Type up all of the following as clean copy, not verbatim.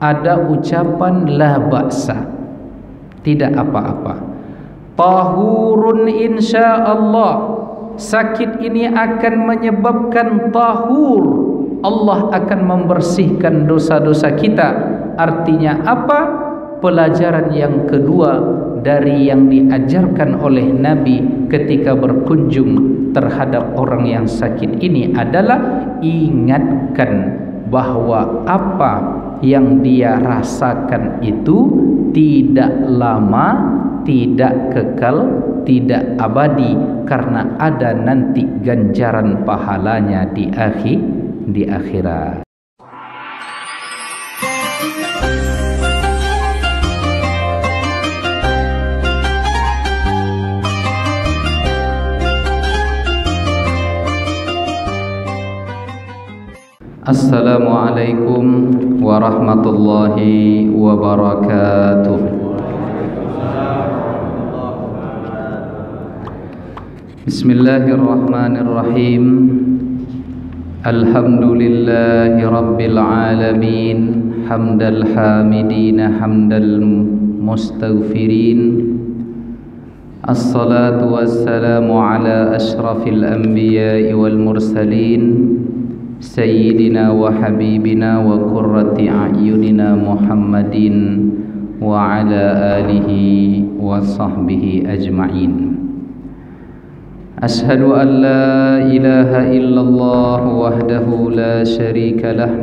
ada ucapan la ba'sa, tidak apa-apa. Tahurun insyaallah, sakit ini akan menyebabkan tahur, Allah akan membersihkan dosa-dosa kita. Artinya apa? Pelajaran yang kedua dari yang diajarkan oleh Nabi ketika berkunjung terhadap orang yang sakit ini adalah ingatkan bahwa apa yang dia rasakan itu tidak lama, tidak kekal, tidak abadi, karena ada nanti ganjaran pahalanya di akhirat. Assalamualaikum warahmatullahi wabarakatuh. Bismillahirrahmanirrahim. Alhamdulillahi rabbil alamin, hamdal hamidin hamdal mustaghfirin. Assalatu wassalamu ala ashrafil anbiya'i wal mursalin, Sayyidina wa habibina wa qurrati a'yunina Muhammadin wa ala alihi wa sahbihi ajma'in. Ashhadu an la ilaha illallah wahdahu la syarika lah,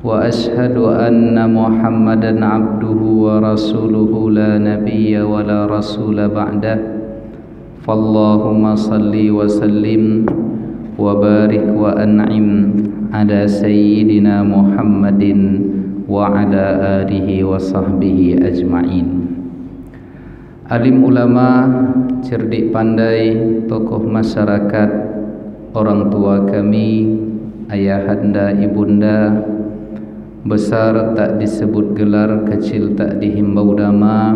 wa ashhadu anna Muhammadan abduhu wa rasuluhu la nabiyya wa la rasula ba'dah. Fallahumma salli wa sallim wa barik wa an'im ala sayyidina Muhammadin wa ala alihi wa sahbihi ajma'in. Alim ulama, cerdik pandai, tokoh masyarakat, orang tua kami, ayahanda, ibunda, besar tak disebut gelar, kecil tak dihimbau nama,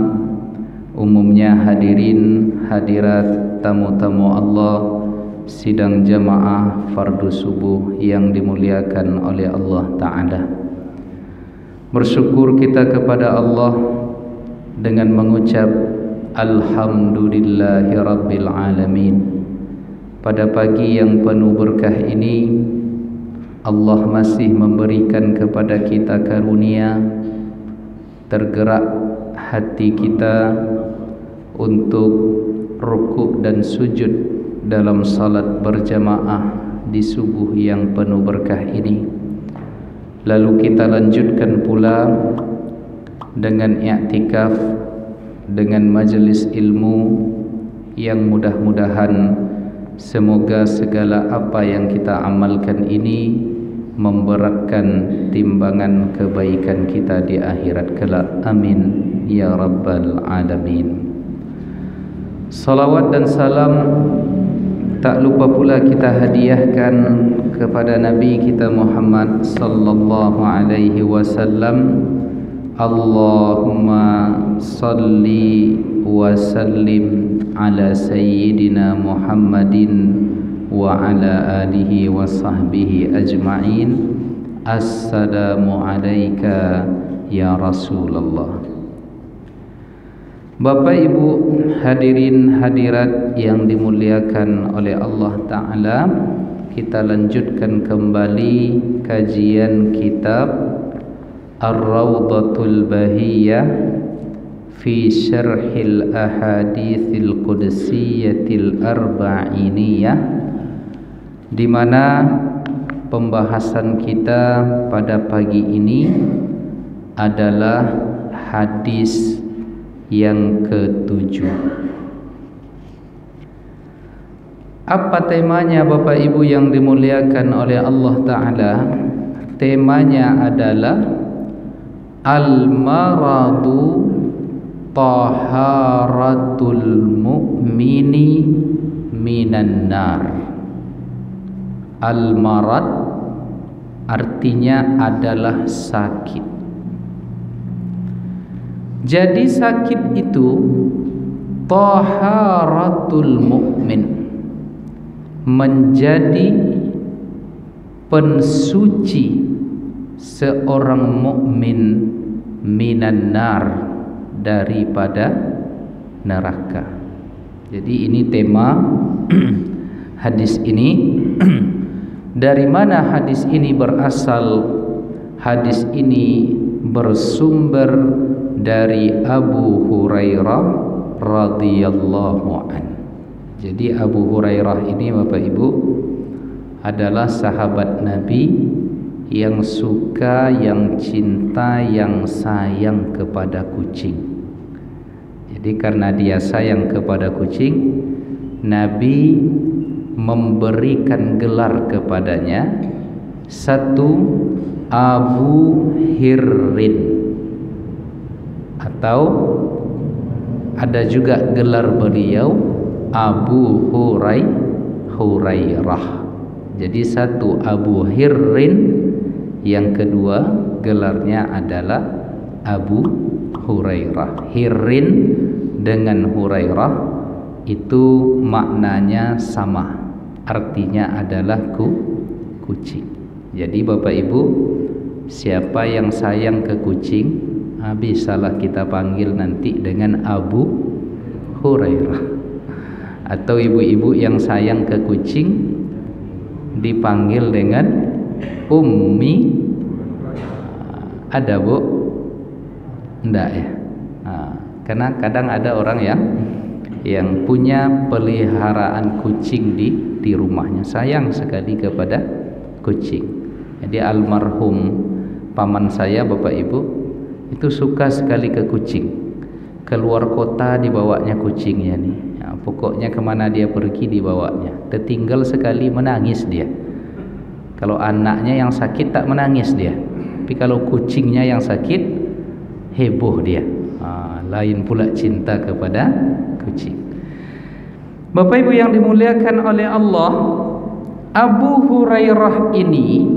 umumnya hadirin hadirat, tamu-tamu Allah, sidang jamaah fardu subuh yang dimuliakan oleh Allah Ta'ala. Bersyukur kita kepada Allah dengan mengucap Alhamdulillahi Rabbil Alamin. Pada pagi yang penuh berkah ini, Allah masih memberikan kepada kita karunia, tergerak hati kita untuk rukuk dan sujud dalam salat berjamaah di subuh yang penuh berkah ini. Lalu kita lanjutkan pula dengan i'tikaf, dengan majelis ilmu yang mudah-mudahan semoga segala apa yang kita amalkan ini memberatkan timbangan kebaikan kita di akhirat kelak. Amin ya rabbal alamin. Salawat dan salam tak lupa pula kita hadiahkan kepada Nabi kita Muhammad sallallahu alaihi wasallam. Allahumma salli wa sallim ala sayyidina Muhammadin wa ala alihi wa sahbihi ajma'in. Assalamu alayka ya Rasulullah. Bapak Ibu hadirin hadirat yang dimuliakan oleh Allah Ta'ala, kita lanjutkan kembali kajian kitab Ar-Rawdatul Bahiyah fi Syarhil Ahadithil Qudsiyatil Arba'iniyah, di mana pembahasan kita pada pagi ini adalah hadis yang ke-7. Apa temanya Bapak Ibu yang dimuliakan oleh Allah Ta'ala? Temanya adalah Al-maradu taharatul mu'mini minan nar. Al-marad artinya adalah sakit. Jadi sakit itu taharatul mu'min, menjadi pensuci seorang mukmin minan nar, daripada neraka. Jadi ini tema hadis ini. Dari mana hadis ini berasal? Hadis ini bersumber dari Abu Hurairah radhiyallahu an. Jadi Abu Hurairah ini Bapak Ibu adalah sahabat Nabi yang suka, yang cinta, yang sayang kepada kucing. Jadi karena dia sayang kepada kucing, Nabi memberikan gelar kepadanya satu Abu Hirrin, atau ada juga gelar beliau Abu Hurairah. Jadi satu Abu Hirrin, yang kedua gelarnya adalah Abu Hurairah. Hirrin dengan Hurairah itu maknanya sama, artinya adalah kucing. Jadi Bapak Ibu, siapa yang sayang ke kucing, bisalah kita panggil nanti dengan Abu Hurairah. Atau ibu-ibu yang sayang ke kucing dipanggil dengan Ummi. Ada Bu? Enggak ya? Karena kadang ada orang yang punya peliharaan kucing di rumahnya, sayang sekali kepada kucing. Jadi almarhum paman saya Bapak Ibu itu suka sekali ke kucing. Keluar kota dibawanya kucingnya nih. Pokoknya kemana dia pergi dibawanya. Tertinggal sekali menangis dia. Kalau anaknya yang sakit tak menangis dia, tapi kalau kucingnya yang sakit heboh dia. Lain pula cinta kepada kucing. Bapak Ibu yang dimuliakan oleh Allah, Abu Hurairah ini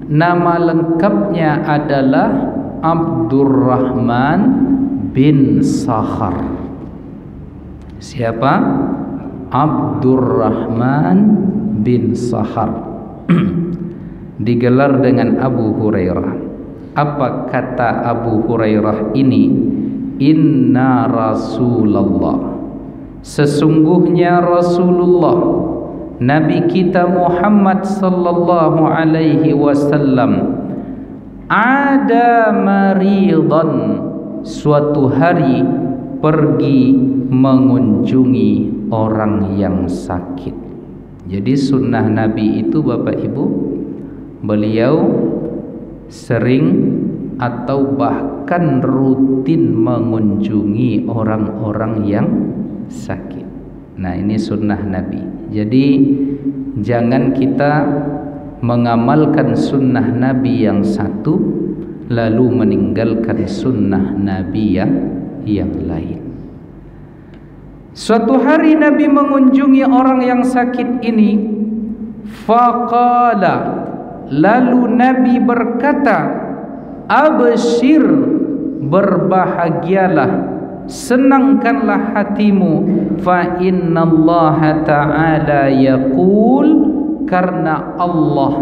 nama lengkapnya adalah Abdurrahman bin Sakhar. Siapa? Abdurrahman bin Sakhar. Digelar dengan Abu Hurairah. Apa kata Abu Hurairah ini? Inna Rasulullah, sesungguhnya Rasulullah Nabi kita Muhammad sallallahu alaihi wasallam ada maridan, suatu hari pergi mengunjungi orang yang sakit. Jadi sunnah Nabi itu Bapak Ibu, beliau sering atau bahkan rutin mengunjungi orang-orang yang sakit. Nah, ini sunnah Nabi. Jadi jangan kita mengamalkan sunnah Nabi yang satu lalu meninggalkan sunnah Nabi yang lain. Suatu hari Nabi mengunjungi orang yang sakit ini. Faqala, lalu Nabi berkata, abshir, berbahagialah, senangkanlah hatimu, fa innallaha ta'ala yaqul, karena Allah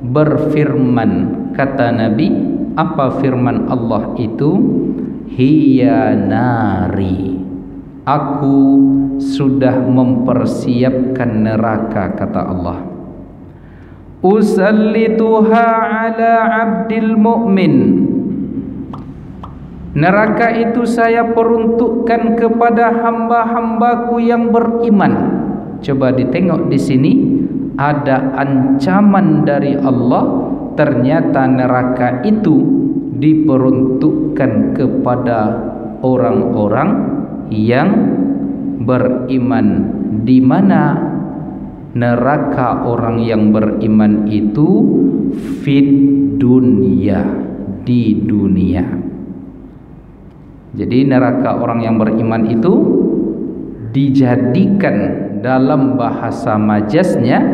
berfirman. Kata Nabi, apa firman Allah itu? Hiya nari, aku sudah mempersiapkan neraka, kata Allah. Usallituha ala abdil mu'min, neraka itu saya peruntukkan kepada hamba-hambaku yang beriman. Coba ditengok di sini, ada ancaman dari Allah. Ternyata neraka itu diperuntukkan kepada orang-orang yang beriman. Di mana neraka orang yang beriman itu? Fid dunya, di dunia. Jadi neraka orang yang beriman itu dijadikan dalam bahasa majaznya,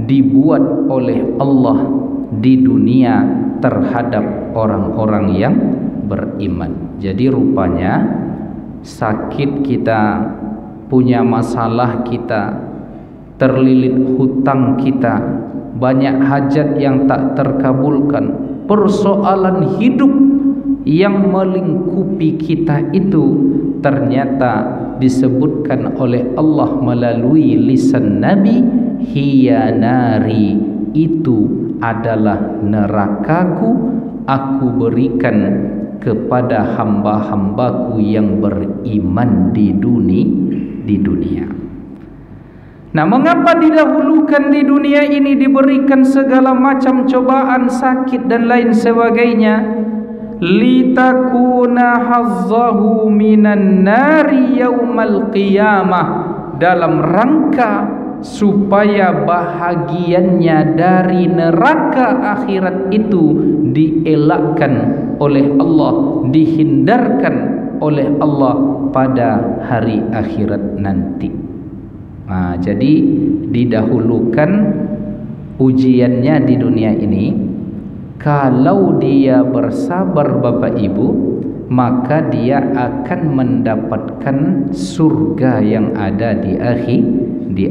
dibuat oleh Allah di dunia terhadap orang-orang yang beriman. Jadi rupanya sakit kita, punya masalah kita, terlilit hutang kita, banyak hajat yang tak terkabulkan, persoalan hidup yang melingkupi kita itu ternyata disebutkan oleh Allah melalui lisan Nabi, hiya nari, itu adalah nerakaku, aku berikan kepada hamba-hambaku yang beriman di dunia. Nah, mengapa didahulukan di dunia ini, diberikan segala macam cobaan, sakit dan lain sebagainya? Litakuna hazzahu minan nari yaumal qiyamah, dalam rangka supaya bahagiannya dari neraka akhirat itu dielakkan oleh Allah, dihindarkan oleh Allah pada hari akhirat nanti. Nah, jadi didahulukan ujiannya di dunia ini. Kalau dia bersabar Bapak Ibu, maka dia akan mendapatkan surga yang ada di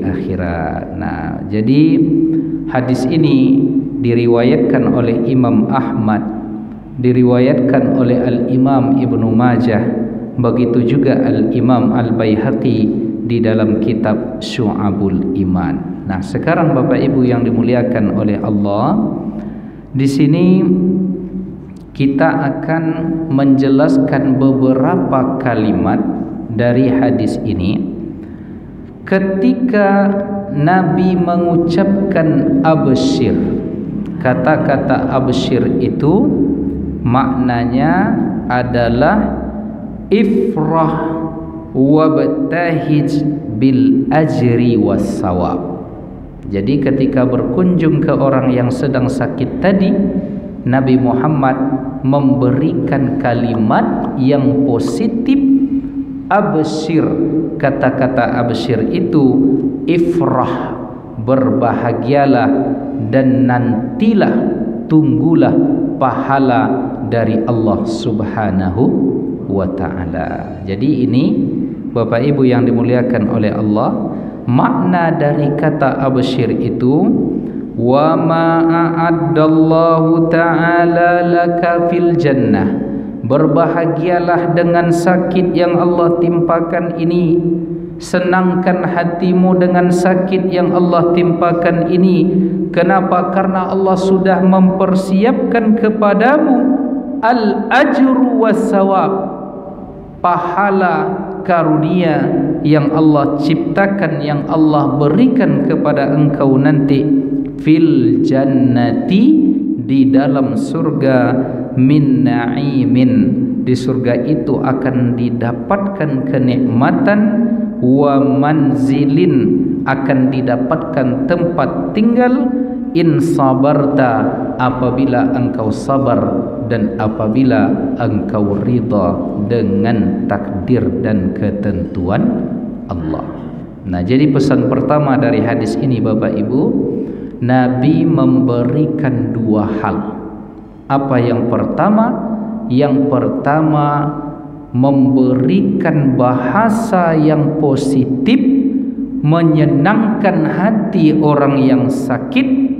akhirat. Nah, jadi hadis ini diriwayatkan oleh Imam Ahmad, diriwayatkan oleh Al-Imam Ibnu Majah, begitu juga Al-Imam Al-Baihaqi di dalam kitab Syu'abul Iman. Nah, sekarang Bapak Ibu yang dimuliakan oleh Allah, di sini kita akan menjelaskan beberapa kalimat dari hadis ini. Ketika Nabi mengucapkan absyir, kata-kata absyir itu maknanya adalah ifrah wabtahij bil ajri was sawab. Jadi ketika berkunjung ke orang yang sedang sakit tadi, Nabi Muhammad memberikan kalimat yang positif, absyir. Kata-kata absyir itu ifrah, berbahagialah, dan nantilah, tunggulah pahala dari Allah Subhanahu wa ta'ala. Jadi ini Bapak Ibu yang dimuliakan oleh Allah, makna dari kata absyir itu, wa ma a'addallahu ta'ala laka fil jannah, berbahagialah dengan sakit yang Allah timpakan ini, senangkan hatimu dengan sakit yang Allah timpakan ini. Kenapa? Karena Allah sudah mempersiapkan kepadamu al-ajru was-sawab, pahala karunia yang Allah ciptakan, yang Allah berikan kepada engkau nanti, fil jannati, di dalam surga, min na'imin, di surga itu akan didapatkan kenikmatan, wa manzilin, akan didapatkan tempat tinggal, in sabarta, apabila engkau sabar dan apabila engkau ridha dengan takdir dan ketentuan Allah. Nah, jadi pesan pertama dari hadis ini Bapak Ibu, Nabi memberikan dua hal. Apa yang pertama? Yang pertama, memberikan bahasa yang positif, menyenangkan hati orang yang sakit.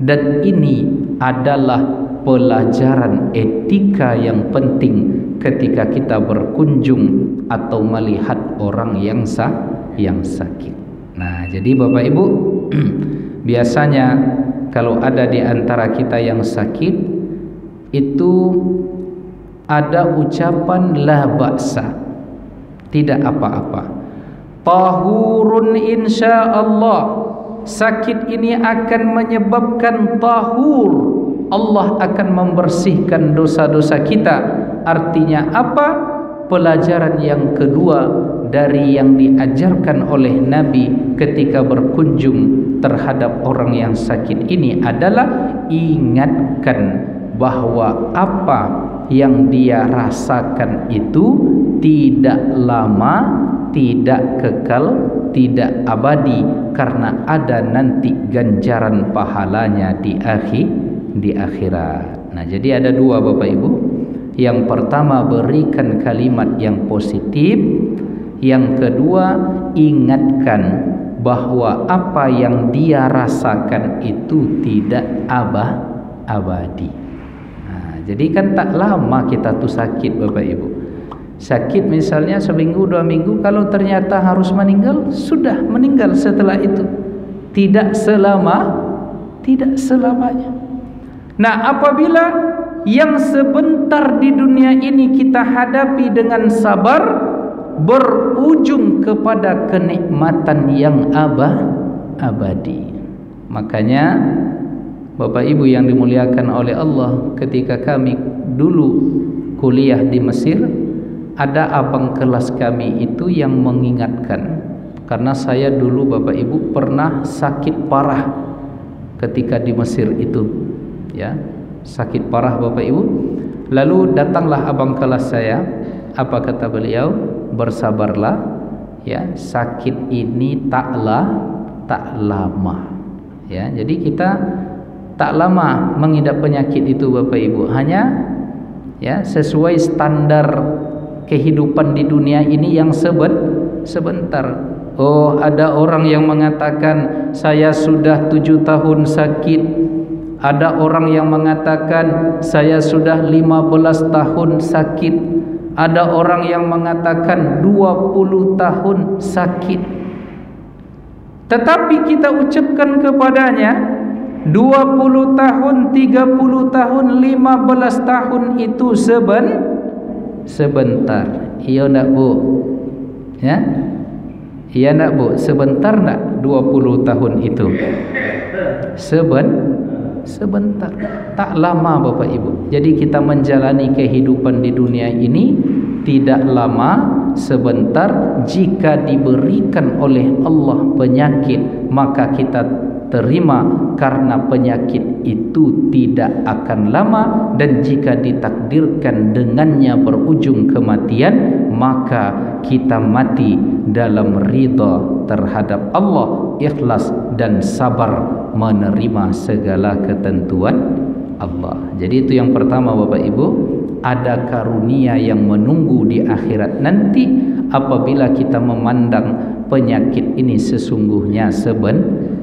Dan ini adalah pelajaran etika yang penting ketika kita berkunjung atau melihat orang yang sakit. Nah, jadi Bapak Ibu, biasanya kalau ada di antara kita yang sakit, itu ada ucapan la ba'sa, tidak apa-apa, tahurun insyaallah, sakit ini akan menyebabkan tahur, Allah akan membersihkan dosa-dosa kita. Artinya apa? Pelajaran yang kedua dari yang diajarkan oleh Nabi ketika berkunjung terhadap orang yang sakit ini adalah ingatkan bahwa apa yang dia rasakan itu tidak lama, tidak kekal, tidak abadi, karena ada nanti ganjaran pahalanya di akhirat. Nah, jadi ada dua Bapak Ibu. Yang pertama, berikan kalimat yang positif. Yang kedua, ingatkan bahwa apa yang dia rasakan itu tidak abadi. Jadi kan tak lama kita tuh sakit Bapak Ibu. Sakit misalnya seminggu 2 minggu, kalau ternyata harus meninggal, sudah meninggal setelah itu. Tidak selamanya. Nah, apabila yang sebentar di dunia ini kita hadapi dengan sabar, berujung kepada kenikmatan yang abadi. Makanya Bapak Ibu yang dimuliakan oleh Allah, ketika kami dulu kuliah di Mesir, ada abang kelas kami itu yang mengingatkan, karena saya dulu Bapak Ibu pernah sakit parah ketika di Mesir itu, ya, sakit parah Bapak Ibu. Lalu datanglah abang kelas saya, apa kata beliau? Bersabarlah, ya, sakit ini tak lama, ya. Jadi kita tak lama mengidap penyakit itu Bapak Ibu, hanya ya sesuai standar kehidupan di dunia ini yang sebentar. Oh, ada orang yang mengatakan saya sudah 7 tahun sakit. Ada orang yang mengatakan saya sudah 15 tahun sakit. Ada orang yang mengatakan 20 tahun sakit. Tetapi kita ucapkan kepadanya 20 tahun, 30 tahun, 15 tahun itu sebentar. Iya nak Bu? Ya? Iya nak Bu? Sebentar nak 20 tahun itu? Sebentar. Tak lama Bapak Ibu. Jadi kita menjalani kehidupan di dunia ini tidak lama, sebentar. Jika diberikan oleh Allah penyakit, maka kita terima, karena penyakit itu tidak akan lama. Dan jika ditakdirkan dengannya berujung kematian, maka kita mati dalam ridha terhadap Allah, ikhlas dan sabar menerima segala ketentuan Allah. Jadi itu yang pertama Bapak Ibu, ada karunia yang menunggu di akhirat nanti apabila kita memandang penyakit ini sesungguhnya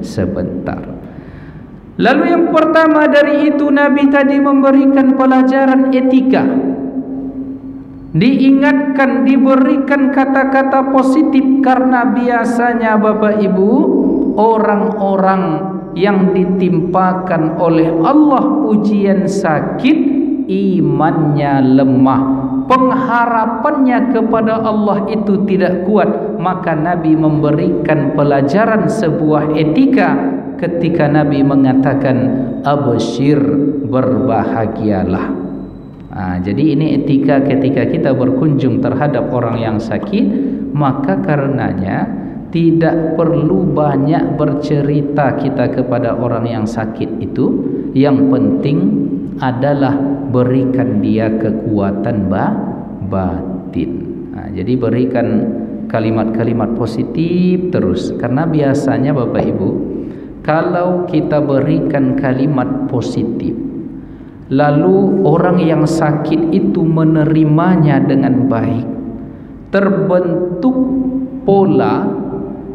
sebentar. Lalu yang pertama dari itu, Nabi tadi memberikan pelajaran etika. Diingatkan, diberikan kata-kata positif, karena biasanya Bapak Ibu, orang-orang yang ditimpakan oleh Allah ujian sakit, imannya lemah, pengharapannya kepada Allah itu tidak kuat. Maka Nabi memberikan pelajaran sebuah etika ketika Nabi mengatakan absyir, berbahagialah. Jadi ini etika ketika kita berkunjung terhadap orang yang sakit. Maka karenanya tidak perlu banyak bercerita kita kepada orang yang sakit itu. Yang penting adalah berikan dia kekuatan batin. Jadi berikan kalimat-kalimat positif terus. Karena biasanya Bapak Ibu, kalau kita berikan kalimat positif, lalu orang yang sakit itu menerimanya dengan baik, terbentuk pola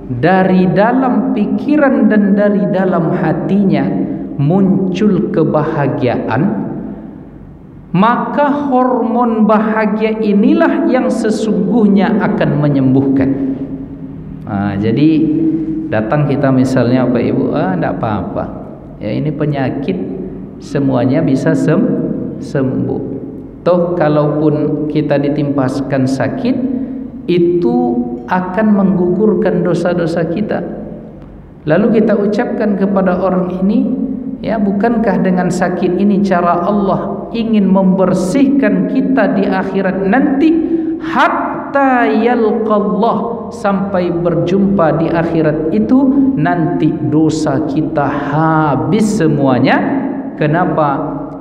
dari dalam pikiran dan dari dalam hatinya, muncul kebahagiaan. Maka hormon bahagia inilah yang sesungguhnya akan menyembuhkan. Jadi datang kita misalnya Pak Ibu, tidak apa-apa, ya ini penyakit semuanya bisa sembuh. Toh kalaupun kita ditimpaskan sakit, itu akan menggugurkan dosa-dosa kita. Lalu kita ucapkan kepada orang ini, ya, bukankah dengan sakit ini cara Allah ingin membersihkan kita di akhirat nanti, hatta yalqallah, sampai berjumpa di akhirat itu nanti dosa kita habis semuanya. Kenapa?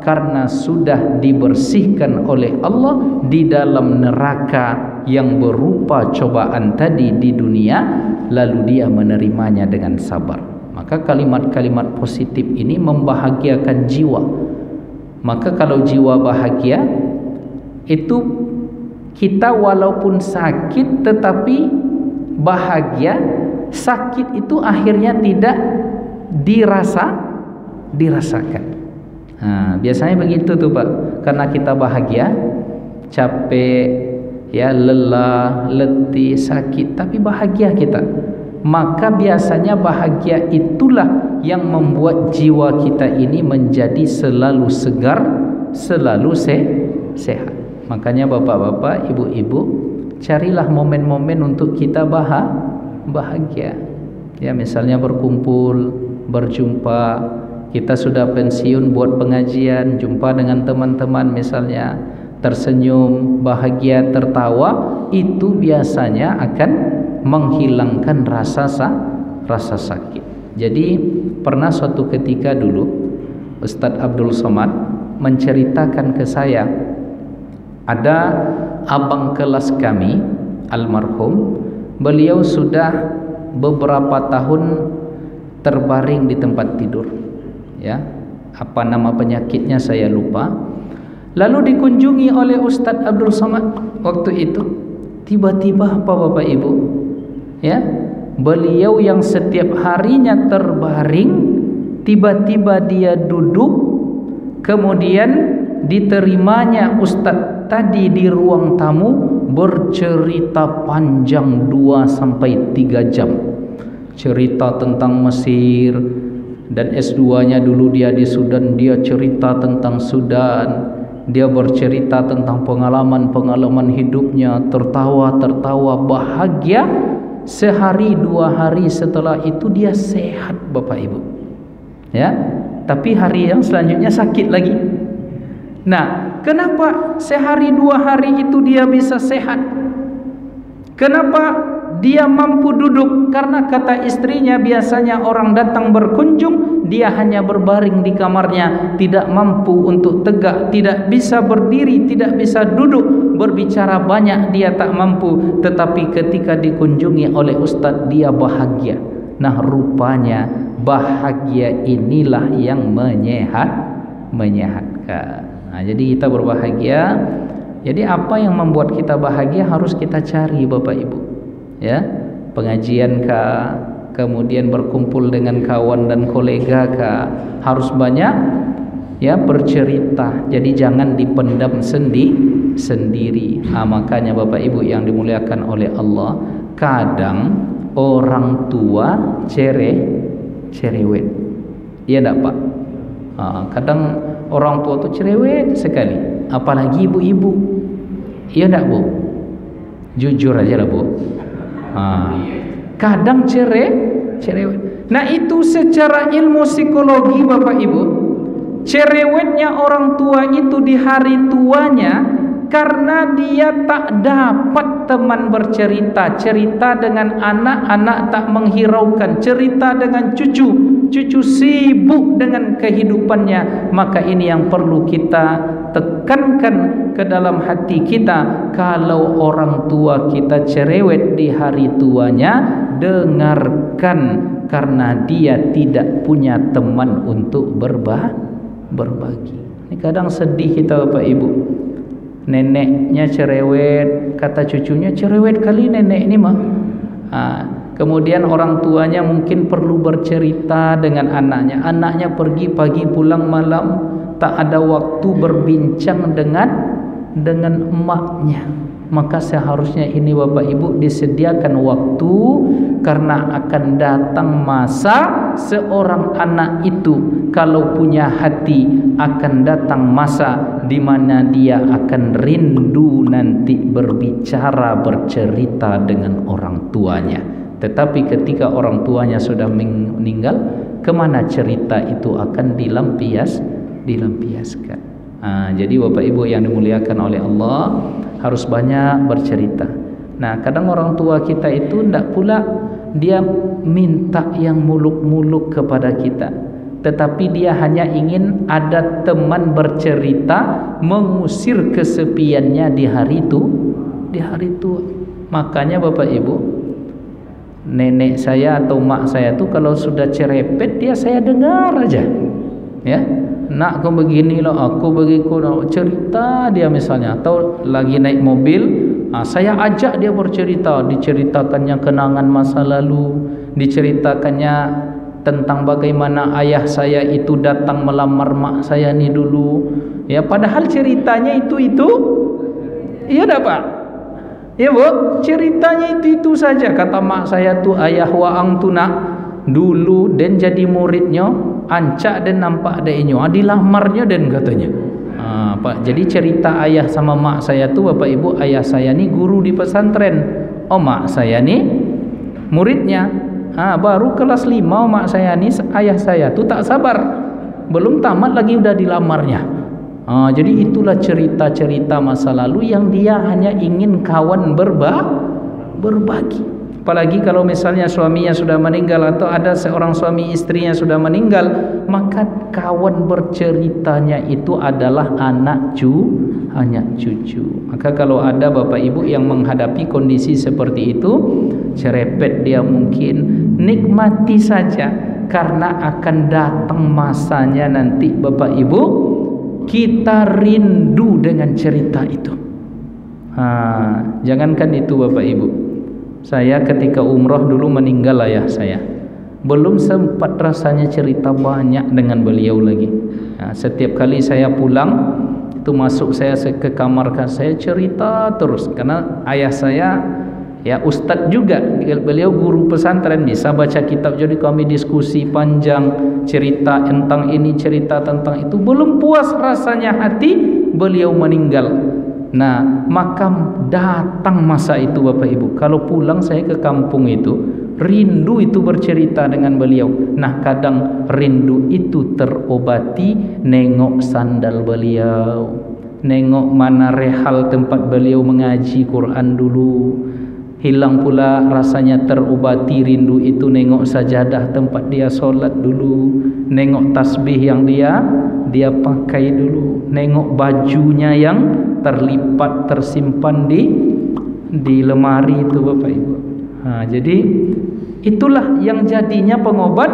Karena sudah dibersihkan oleh Allah di dalam neraka yang berupa cobaan tadi di dunia, lalu dia menerimanya dengan sabar. Maka kalimat-kalimat positif ini membahagiakan jiwa. Maka kalau jiwa bahagia, itu kita walaupun sakit tetapi bahagia. Sakit itu akhirnya tidak dirasakan. Biasanya begitu tuh Pak. karena kita bahagia, capek, ya, lelah, letih, sakit, tapi bahagia kita. Maka biasanya bahagia itulah yang membuat jiwa kita ini menjadi selalu segar, selalu sehat. Makanya bapak-bapak, ibu-ibu, carilah momen-momen untuk kita bahagia. Ya, misalnya berkumpul, berjumpa, kita sudah pensiun buat pengajian, jumpa dengan teman-teman misalnya, tersenyum, bahagia, tertawa, itu biasanya akan menghilangkan rasa sakit. Jadi pernah suatu ketika dulu Ustadz Abdul Somad menceritakan ke saya, ada abang kelas kami almarhum, beliau sudah beberapa tahun terbaring di tempat tidur, ya, apa nama penyakitnya saya lupa. Lalu dikunjungi oleh Ustadz Abdul Somad waktu itu, tiba-tiba apa bapak ibu, ya, beliau yang setiap harinya terbaring, tiba-tiba dia duduk, kemudian diterimanya Ustadz tadi di ruang tamu bercerita panjang 2-3 jam, cerita tentang Mesir, dan S2-nya dulu dia di Sudan, dia cerita tentang Sudan, dia bercerita tentang pengalaman-pengalaman hidupnya, tertawa, bahagia. Sehari 2 hari setelah itu dia sehat bapak ibu, ya, tapi hari yang selanjutnya sakit lagi. Nah, kenapa sehari 2 hari itu dia bisa sehat? Kenapa dia mampu duduk? Karena kata istrinya, biasanya orang datang berkunjung, dia hanya berbaring di kamarnya, tidak mampu untuk tegak, tidak bisa berdiri, tidak bisa duduk, berbicara banyak dia tak mampu. Tetapi ketika dikunjungi oleh Ustadz, dia bahagia. Nah, rupanya bahagia inilah yang menyehatkan. Nah, jadi kita berbahagia. Jadi apa yang membuat kita bahagia harus kita cari bapak ibu, ya, pengajian kah, kemudian berkumpul dengan kawan dan kolega kah, harus banyak, ya, bercerita. Jadi jangan dipendam sendiri. Makanya bapak ibu yang dimuliakan oleh Allah, kadang orang tua cerewet, iya enggak pak? Kadang orang tua tuh cerewet sekali, apalagi ibu-ibu, iya enggak bu? Jujur aja lah bu. Kadang cerewet. Nah, itu secara ilmu psikologi bapak ibu, cerewetnya orang tua itu di hari tuanya karena dia tak dapat teman bercerita. Cerita dengan anak tak menghiraukan, cerita dengan cucu sibuk dengan kehidupannya. Maka ini yang perlu kita tekankan ke dalam hati kita. Kalau orang tua kita cerewet di hari tuanya, dengarkan, karena dia tidak punya teman untuk berbagi. Ini kadang sedih kita bapak ibu, neneknya cerewet, kata cucunya cerewet kali nenek ini mah. Kemudian orang tuanya mungkin perlu bercerita dengan anaknya pergi pagi pulang malam, tak ada waktu berbincang dengan emaknya. Maka seharusnya ini bapak ibu disediakan waktu, karena akan datang masa seorang anak itu kalau punya hati, akan datang masa di mana dia akan rindu nanti berbicara, bercerita dengan orang tuanya. Tetapi ketika orang tuanya sudah meninggal, kemana cerita itu akan dilampiaskan. Jadi bapak ibu yang dimuliakan oleh Allah, harus banyak bercerita. Nah, kadang orang tua kita itu tidak pula dia minta yang muluk-muluk kepada kita, tetapi dia hanya ingin ada teman bercerita, mengusir kesepiannya di hari tua. Makanya bapak ibu, nenek saya atau mak saya tuh kalau sudah cerepet, dia saya dengar aja, ya, nak kau begini loh, aku begitu, cerita dia misalnya, atau lagi naik mobil, saya ajak dia bercerita, diceritakannya kenangan masa lalu, diceritakannya tentang bagaimana ayah saya itu datang melamar mak saya ni dulu, Ya, padahal ceritanya itu iya dah Pak. Ya Bu, ceritanya itu saja. Kata mak saya tuh, ayah waang tu nak dulu dan jadi muridnya, ancak dan nampak adanya, dilamarnya dan katanya. Pak, jadi cerita ayah sama mak saya tuh, Bapak Ibu, ayah saya ni guru di pesantren. Mak saya ni muridnya. Baru kelas 5 mak saya ni, ayah saya tuh tak sabar. Belum tamat lagi udah dilamarnya. Jadi itulah cerita-cerita masa lalu yang dia hanya ingin kawan berbagi. Apalagi kalau misalnya suaminya sudah meninggal atau ada seorang suami istrinya sudah meninggal, maka kawan berceritanya itu adalah anak cucu. Maka kalau ada Bapak Ibu yang menghadapi kondisi seperti itu, cerepet dia mungkin, nikmati saja, karena akan datang masanya nanti Bapak Ibu kita rindu dengan cerita itu. Jangankan itu Bapak Ibu, saya ketika umrah dulu meninggal ayah saya, belum sempat rasanya cerita banyak dengan beliau lagi. Setiap kali saya pulang itu masuk saya ke kamar, saya cerita terus, karena ayah saya ya ustadz juga, beliau guru pesantren, bisa baca kitab, jadi kami diskusi panjang, cerita tentang ini, cerita tentang itu. Belum puas rasanya hati, beliau meninggal. Nah, maka datang masa itu Bapak Ibu, kalau pulang saya ke kampung itu, rindu itu bercerita dengan beliau. Nah, kadang rindu itu terobati nengok sandal beliau, nengok mana rehal tempat beliau mengaji Quran dulu. Hilang pula rasanya terobati rindu itu nengok sajadah tempat dia solat dulu, nengok tasbih yang dia pakai dulu, nengok bajunya yang terlipat tersimpan di lemari itu Bapak Ibu. Jadi itulah yang jadinya pengobat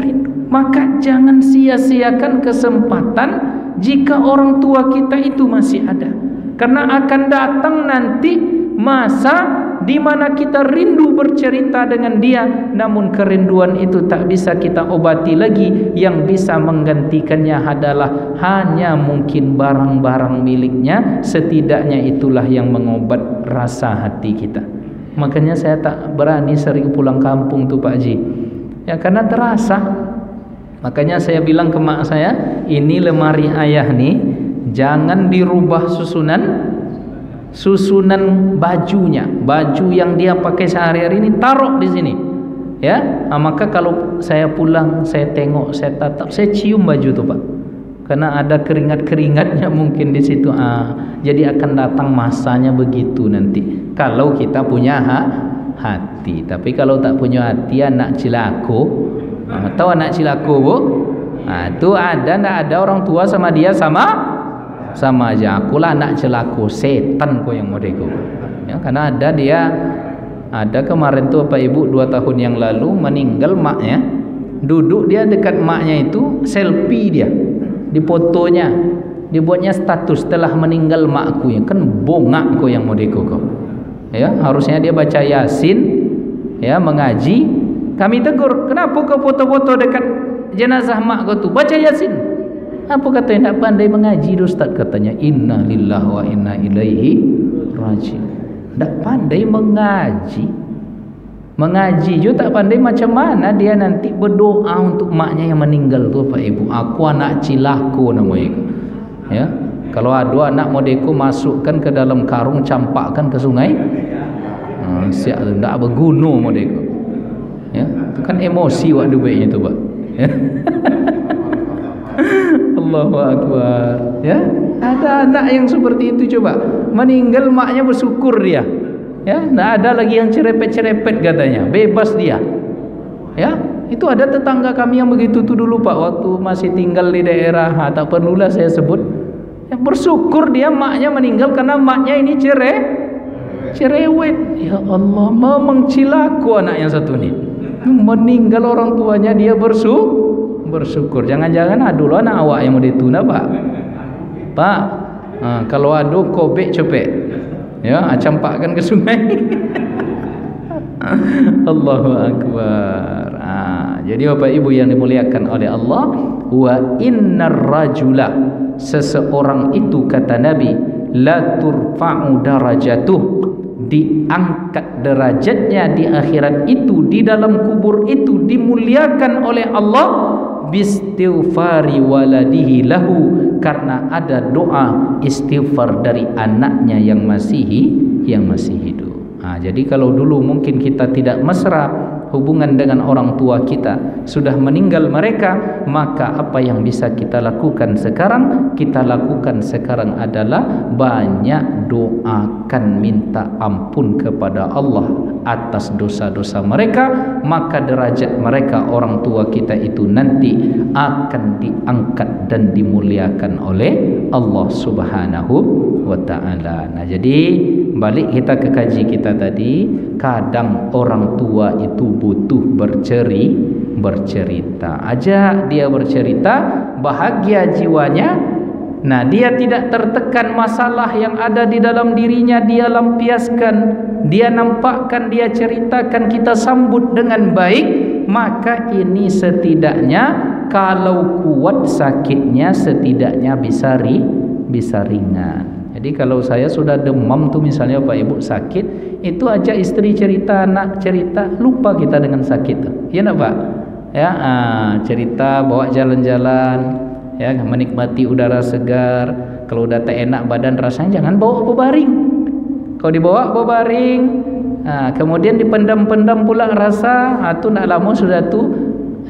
rindu. Maka jangan sia-siakan kesempatan jika orang tua kita itu masih ada, karena akan datang nanti masa di mana kita rindu bercerita dengan dia, namun kerinduan itu tak bisa kita obati lagi. Yang bisa menggantikannya adalah hanya mungkin barang-barang miliknya. Setidaknya itulah yang mengobat rasa hati kita. Makanya saya tak berani sering pulang kampung tuh Pak Haji, ya, karena terasa. Makanya saya bilang ke mak saya, ini lemari ayah nih jangan dirubah susunan bajunya, baju yang dia pakai sehari-hari ini taruh di sini, ya. Maka kalau saya pulang, saya tengok, saya tatap, saya cium baju itu Pak, karena ada keringat-keringatnya mungkin di situ. Jadi akan datang masanya begitu nanti, kalau kita punya hati. Tapi kalau tak punya hati, anak cilako. Tahu anak cilako Bu? Itu ada orang tua sama dia sama aja. Akulah anak celaka, setan kau yang modeko. Ya, karena ada kemarin tuh Bapak Ibu 2 tahun yang lalu meninggal maknya. Duduk dia dekat maknya itu, selfie dia. Di fotonya, dibuatnya status telah meninggal makku, ya kan bongak kau yang modeko kau. Ya, harusnya dia baca Yasin, ya, mengaji. Kami tegur, kenapa kau foto-foto dekat jenazah mak kau tu? Baca Yasin. Apa katanya? Tak pandai mengaji Ustaz, katanya. Inna lillahi wa inna ilaihi raji'un. Tak pandai mengaji juga tak pandai. Macam mana dia nanti berdoa untuk maknya yang meninggal tu Pak Ibu? Aku anak cilako namanya, ya. Kalau ada anak modeko masukkan ke dalam karung, campakkan ke sungai, siap tu tak berguna modeko, ya. Itu kan emosi waktu baiknya tu Pak, ya. Allahu Akbar, ya. Ada anak yang seperti itu, coba meninggal maknya bersyukur dia, ya. Tidak ada lagi yang cerepet-cerepet katanya, bebas dia, ya. Itu ada tetangga kami yang begitu tu dulu Pak, waktu masih tinggal di daerah, tak perlulah saya sebut, ya, bersyukur dia maknya meninggal karena maknya ini cerewet. Ya Allah, memang cilaku anak yang satu ni, meninggal orang tuanya dia bersyukur. Jangan-jangan aduh anak awak yang mau dituna Pak. Kalau aduh kobek cepet, ya, campakkan ke sungai. Allahu Akbar. Jadi Bapak Ibu yang dimuliakan oleh Allah, wa innar rajula, seseorang itu kata Nabi, la turfa'u darajatuh, diangkat derajatnya di akhirat itu, di dalam kubur itu dimuliakan oleh Allah, bistighfari waladihi lahu, karena ada doa istighfar dari anaknya yang masih hidup. Jadi kalau dulu mungkin kita tidak mesra hubungan dengan orang tua kita, sudah meninggal mereka, maka apa yang bisa kita lakukan sekarang? Kita lakukan sekarang adalah banyak doakan, minta ampun kepada Allah atas dosa-dosa mereka, maka derajat mereka orang tua kita itu nanti akan diangkat dan dimuliakan oleh Allah Subhanahu wa ta'ala. Nah, jadi balik kita ke kaji kita tadi, kadang orang tua itu butuh bercerita. Ajak dia bercerita, bahagia jiwanya. Nah, dia tidak tertekan masalah yang ada di dalam dirinya, dia lampiaskan, dia nampakkan, dia ceritakan, kita sambut dengan baik, maka ini setidaknya kalau kuat sakitnya setidaknya bisa ringan. Jadi kalau saya sudah demam tuh misalnya Pak Ibu sakit, itu aja istri cerita, anak cerita, lupa kita dengan sakit tuh. Ya enggak Pak? Ya, cerita, bawa jalan-jalan, ya, menikmati udara segar. Kalau udah tak enak badan rasanya, jangan bawa berbaring. Kalau dibawa berbaring, kemudian dipendam-pendam pula rasa, tu nak lama sudah tu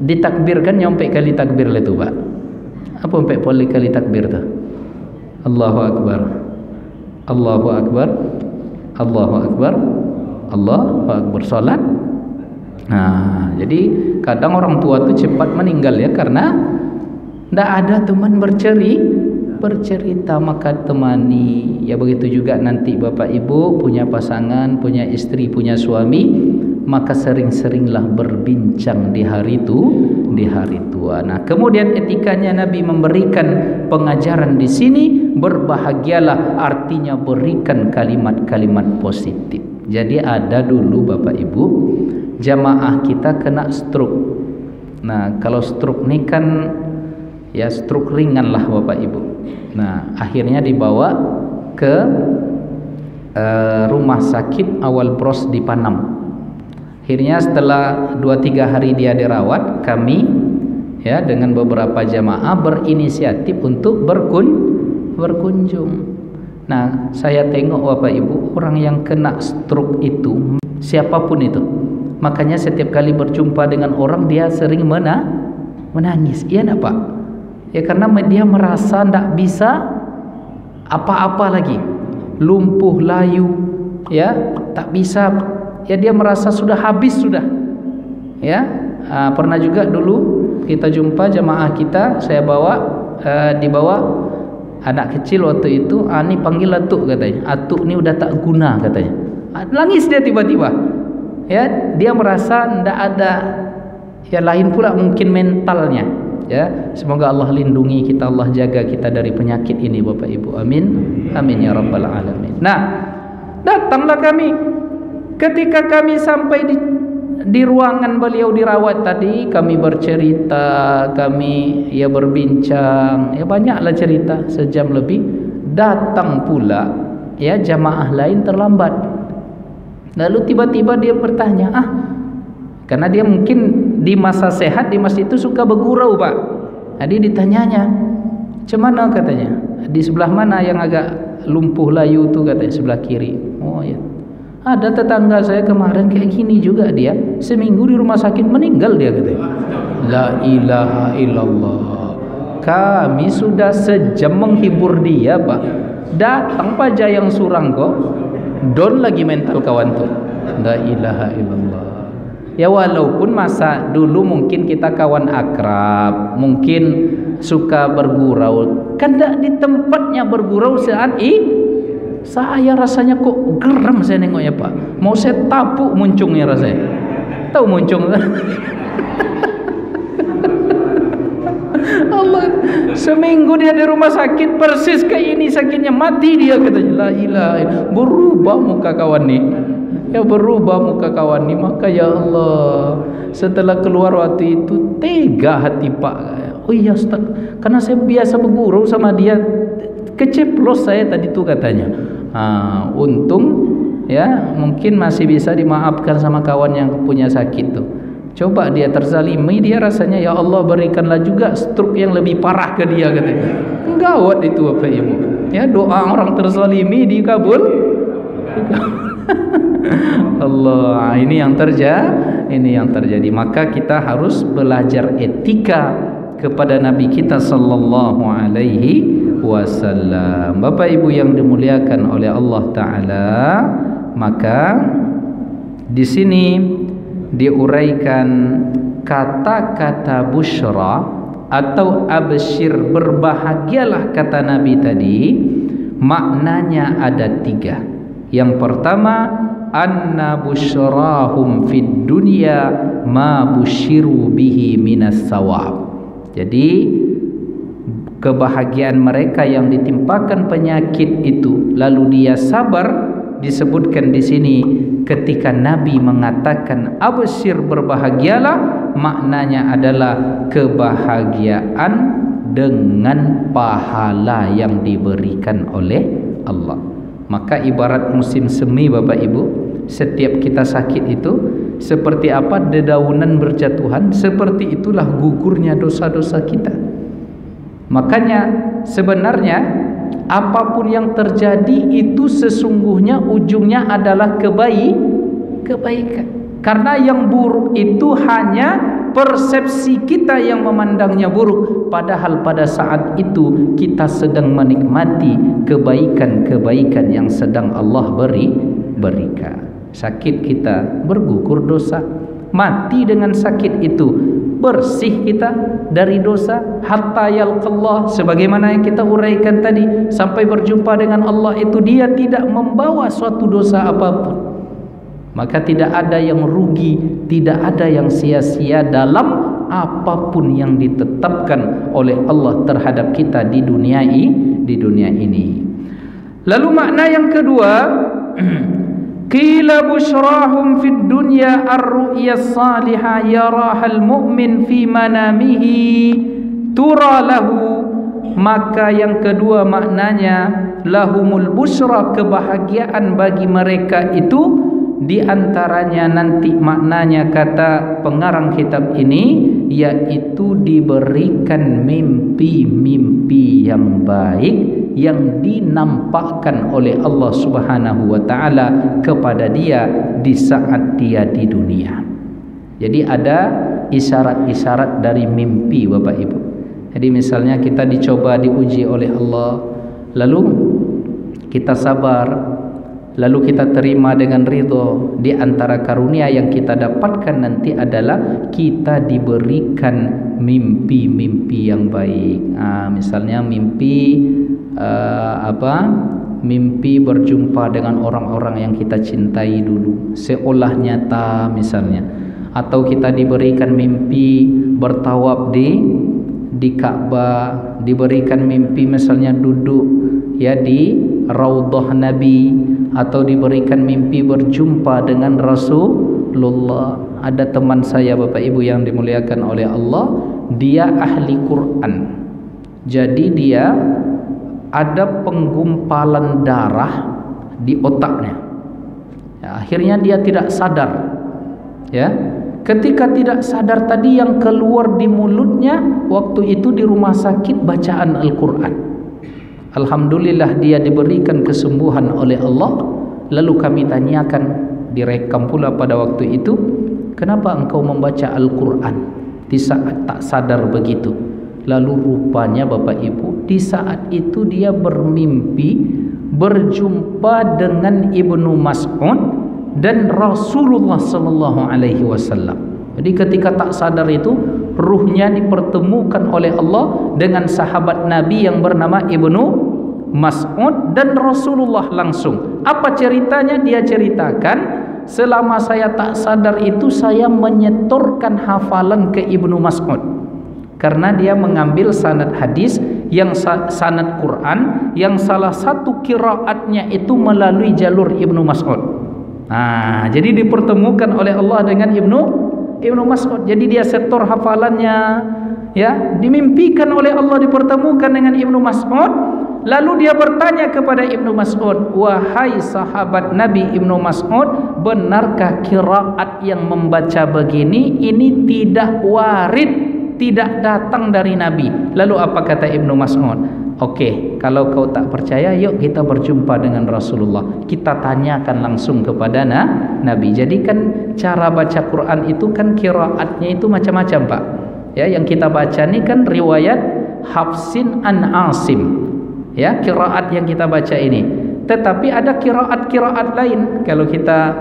ditakbirkan nyampe kali takbir lah tu Pak. Apa sampai kali takbir tu? Allahu Akbar, Allahu Akbar, Allahu Akbar, Allahu Akbar, salat. Jadi kadang orang tua tu cepat meninggal ya, karena tidak ada teman bercerita, maka temani. Ya begitu juga nanti Bapak Ibu punya pasangan, punya istri, punya suami, maka sering-seringlah berbincang di hari tua. Nah, kemudian etikanya Nabi memberikan pengajaran di sini, berbahagialah, artinya berikan kalimat-kalimat positif. Jadi ada dulu Bapak Ibu jamaah kita kena stroke. Nah, kalau stroke ini kan ya stroke ringan lah Bapak Ibu. Nah, akhirnya dibawa ke rumah sakit Awal Bros di Panam. Akhirnya setelah 2-3 hari dia dirawat, kami ya dengan beberapa jamaah berinisiatif untuk berkunjung. Nah, saya tengok Bapak Ibu, orang yang kena stroke itu siapapun itu, makanya setiap kali berjumpa dengan orang dia sering menangis. Iya enggak Pak? Ya karena dia merasa tidak bisa apa-apa lagi, lumpuh layu, ya tak bisa, ya dia merasa sudah habis sudah. Ya, pernah juga dulu kita jumpa jamaah kita, saya dibawa anak kecil waktu itu, ini panggil atuk katanya, atuk ni udah tak guna katanya, nangis dia tiba-tiba. Ya, dia merasa tidak ada, ya lain pula mungkin mentalnya. Ya, semoga Allah lindungi kita, Allah jaga kita dari penyakit ini Bapak Ibu. Amin. Amin ya rabbal alamin. Nah, datanglah kami. Ketika kami sampai di ruangan beliau dirawat tadi, kami bercerita, kami ya berbincang, ya banyaklah cerita, sejam lebih. Datang pula ya jamaah lain terlambat. Lalu tiba-tiba dia bertanya, karena dia mungkin di masa sehat di masjid itu suka bergurau Pak. Jadi ditanyanya, "Macam mana?" katanya. "Di sebelah mana yang agak lumpuh layu tu?" katanya. "Sebelah kiri." "Oh ya. Ada tetangga saya kemarin kayak gini juga, dia seminggu di rumah sakit meninggal dia," katanya. La ilaha illallah. Kami sudah sejam menghibur dia Pak. Datang Pak Jayang Surang kok. Down lagi mental kawan tu. La ilaha illallah. Ya walaupun masa dulu mungkin kita kawan akrab, mungkin suka bergurau, kan tidak di tempatnya bergurau saat saya rasanya kok geram saya nengoknya Pak. Mau saya tapuk muncungnya rasanya. Tahu muncung? Allah, seminggu dia di rumah sakit persis kayak ini sakitnya, mati dia katanya. La ilaha illallah. Berubah muka kawan nih. Ya berubah muka kawan ni. Maka ya Allah, setelah keluar waktu itu tega hati Pak. Oh iya Ustaz, karena saya biasa berguru sama dia, keceplos saya tadi tu katanya. Untung ya mungkin masih bisa dimaafkan sama kawan yang punya sakit tu. Coba dia terzalimi, dia rasanya ya Allah berikanlah juga stroke yang lebih parah ke dia katanya. Gawat itu Bapak Ibu. Ya doa orang terzalimi dikabul. Allah, ini yang terjadi. Maka kita harus belajar etika kepada Nabi kita sallallahu alaihi wasallam. Bapak Ibu yang dimuliakan oleh Allah taala, maka di sini diuraikan kata-kata busyra atau absyir, berbahagialah kata Nabi tadi, maknanya ada 3. Yang pertama, anna busyrahum fid dunya ma busyiru bihi minas sawab. Jadi kebahagiaan mereka yang ditimpakan penyakit itu lalu dia sabar, disebutkan di sini ketika Nabi mengatakan absyir, berbahagialah, maknanya adalah kebahagiaan dengan pahala yang diberikan oleh Allah. Maka ibarat musim semi Bapak Ibu, setiap kita sakit itu seperti apa dedaunan berjatuhan, seperti itulah gugurnya dosa-dosa kita. Makanya sebenarnya apapun yang terjadi itu sesungguhnya ujungnya adalah kebaikan. Karena yang buruk itu hanya persepsi kita yang memandangnya buruk, padahal pada saat itu kita sedang menikmati kebaikan-kebaikan yang sedang Allah berikan. Sakit kita bergugur dosa, mati dengan sakit itu bersih kita dari dosa, hatta yalqallah, sebagaimana yang kita uraikan tadi, sampai berjumpa dengan Allah itu dia tidak membawa suatu dosa apapun. Maka tidak ada yang rugi, tidak ada yang sia-sia dalam apapun yang ditetapkan oleh Allah terhadap kita di dunia ini. Lalu makna yang kedua, qila busyrahum fid dunya ar-ru'ya as-salihah yaraha al-mu'min fi manamihi tura lahu. Maka yang kedua maknanya lahumul busyra, kebahagiaan bagi mereka itu, di antaranya nanti maknanya kata pengarang kitab ini, yaitu diberikan mimpi-mimpi yang baik yang dinampakkan oleh Allah Subhanahu wa taala kepada dia di saat dia di dunia. Jadi ada isyarat-isyarat dari mimpi Bapak Ibu. Jadi misalnya kita dicoba, diuji oleh Allah, lalu kita sabar, lalu kita terima dengan ridho, di antara karunia yang kita dapatkan nanti adalah kita diberikan mimpi-mimpi yang baik. Misalnya mimpi mimpi berjumpa dengan orang-orang yang kita cintai dulu seolah nyata misalnya, atau kita diberikan mimpi bertawaf di Ka'bah, diberikan mimpi misalnya duduk ya di Raudhah Nabi, atau diberikan mimpi berjumpa dengan Rasulullah. Ada teman saya Bapak Ibu yang dimuliakan oleh Allah, dia ahli Quran. Jadi dia ada penggumpalan darah di otaknya. Ya, akhirnya dia tidak sadar. Ya, ketika tidak sadar tadi yang keluar di mulutnya waktu itu di rumah sakit bacaan Al-Quran. Alhamdulillah dia diberikan kesembuhan oleh Allah. Lalu kami tanyakan, direkam pula pada waktu itu, kenapa engkau membaca Al-Quran di saat tak sadar begitu? Lalu rupanya Bapak Ibu, di saat itu dia bermimpi berjumpa dengan Ibnu Mas'ud dan Rasulullah sallallahu alaihi wasallam. Jadi ketika tak sadar itu ruhnya dipertemukan oleh Allah dengan sahabat Nabi yang bernama Ibnu Mas'ud dan Rasulullah langsung. Apa ceritanya? Dia ceritakan, selama saya tak sadar itu saya menyetorkan hafalan ke Ibnu Mas'ud. Karena dia mengambil sanad hadis yang sanad Quran yang salah satu qiraatnya itu melalui jalur Ibnu Mas'ud. Jadi dipertemukan oleh Allah dengan Ibnu Mas'ud. Jadi dia setor hafalannya, ya, dimimpikan oleh Allah dipertemukan dengan Ibnu Mas'ud. Lalu dia bertanya kepada Ibnu Mas'ud, "Wahai sahabat Nabi Ibnu Mas'ud, benarkah qiraat yang membaca begini ini tidak warid, tidak datang dari Nabi?" Lalu apa kata Ibnu Mas'ud? "Oke, kalau kau tak percaya, yuk kita berjumpa dengan Rasulullah. Kita tanyakan langsung kepada Nabi." Jadi kan cara baca Quran itu kan qiraatnya itu macam-macam, Pak. Ya, yang kita baca ni kan riwayat Hafsin an Asim. Ya, qiraat yang kita baca ini. Tetapi ada qiraat-qiraat lain. Kalau kita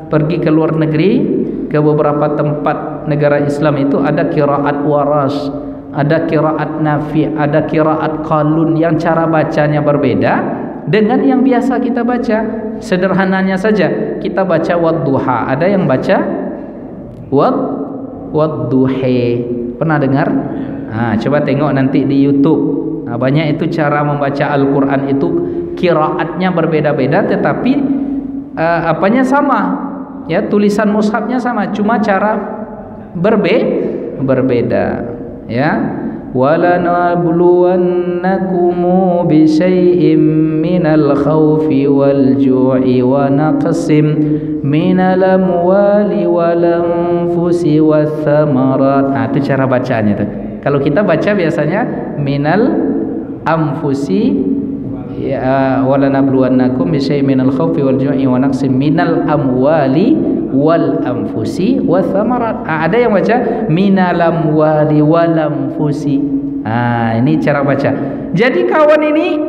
pergi ke luar negeri, ke beberapa tempat negara Islam itu ada qiraat Warash, ada qiraat Nafi', ada qiraat Qalun yang cara bacanya berbeda dengan yang biasa kita baca. Sederhananya saja, kita baca wadduha, ada yang baca wadduhe. Pernah dengar? Coba tengok nanti di YouTube. Banyak itu cara membaca Al-Quran itu qiraatnya berbeda-beda, tetapi apanya sama, ya, tulisan mushafnya sama, cuma cara berbeda, ya. وَلَنَبْلُوَنَّكُمْ بِشَيْءٍ مِّنَ الْخَوْفِ وَالْجُوعِ وَنَقْصٍ مِّنَ الْأَمْوَالِ وَالْأَنفُسِ وَالثَّمَرَاتِ. Itu cara bacanya tuh. Kalau kita baca biasanya minal anfusi, ya, walanabluwannakum bisyai'in minal khaufi wal ju'i wa naqsin minal amwali wal anfusi wathamarat. Ada yang baca minal amwali wal anfusi. Ini cara baca. Jadi kawan ini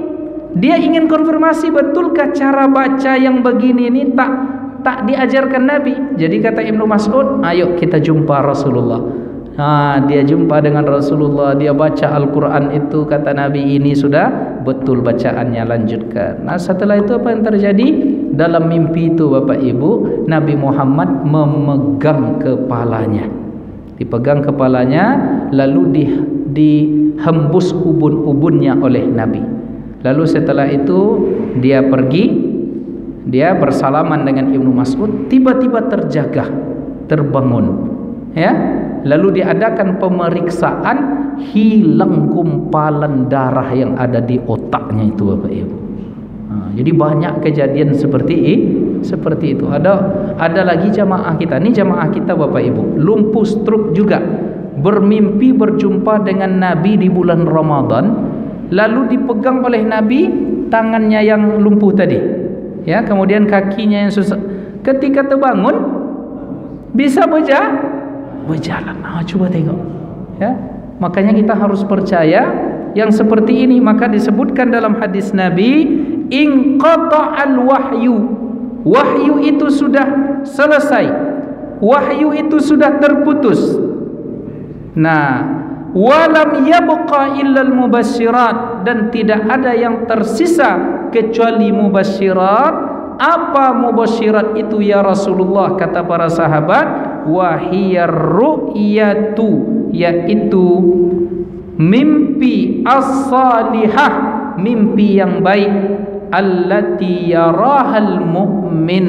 dia ingin konfirmasi, betulkah cara baca yang begini ini tak diajarkan Nabi. Jadi kata Ibnu Mas'ud, ayo kita jumpa Rasulullah. Dia jumpa dengan Rasulullah, dia baca Al-Quran itu, kata Nabi, ini sudah betul bacaannya, lanjutkan. Setelah itu apa yang terjadi? Dalam mimpi itu Bapak Ibu, Nabi Muhammad memegang kepalanya. Dipegang kepalanya, lalu dihembus ubun-ubunnya oleh Nabi. Lalu setelah itu dia pergi, dia bersalaman dengan Ibnu Mas'ud, tiba-tiba terjaga, terbangun, ya. Lalu diadakan pemeriksaan, hilang gumpalan darah yang ada di otaknya itu Bapak Ibu. Jadi banyak kejadian seperti itu. Ada lagi jamaah kita. Ini jamaah kita Bapak Ibu, lumpuh stroke juga, bermimpi berjumpa dengan Nabi di bulan Ramadan, lalu dipegang oleh Nabi tangannya yang lumpuh tadi, ya, kemudian kakinya yang susah. Ketika terbangun bisa berjalan. Coba tengok, ya. Makanya kita harus percaya yang seperti ini. Maka disebutkan dalam hadis Nabi, inqata'al wahyu. Wahyu itu sudah selesai, wahyu itu sudah terputus. Walam yabqa illal mubasyirat, dan tidak ada yang tersisa kecuali mubasyirat. Apa mubasyirat itu ya Rasulullah? Kata para sahabat, wahiyar ru'yatu, yaitu mimpi as-salihah, mimpi yang baik, allati yarahal mu'min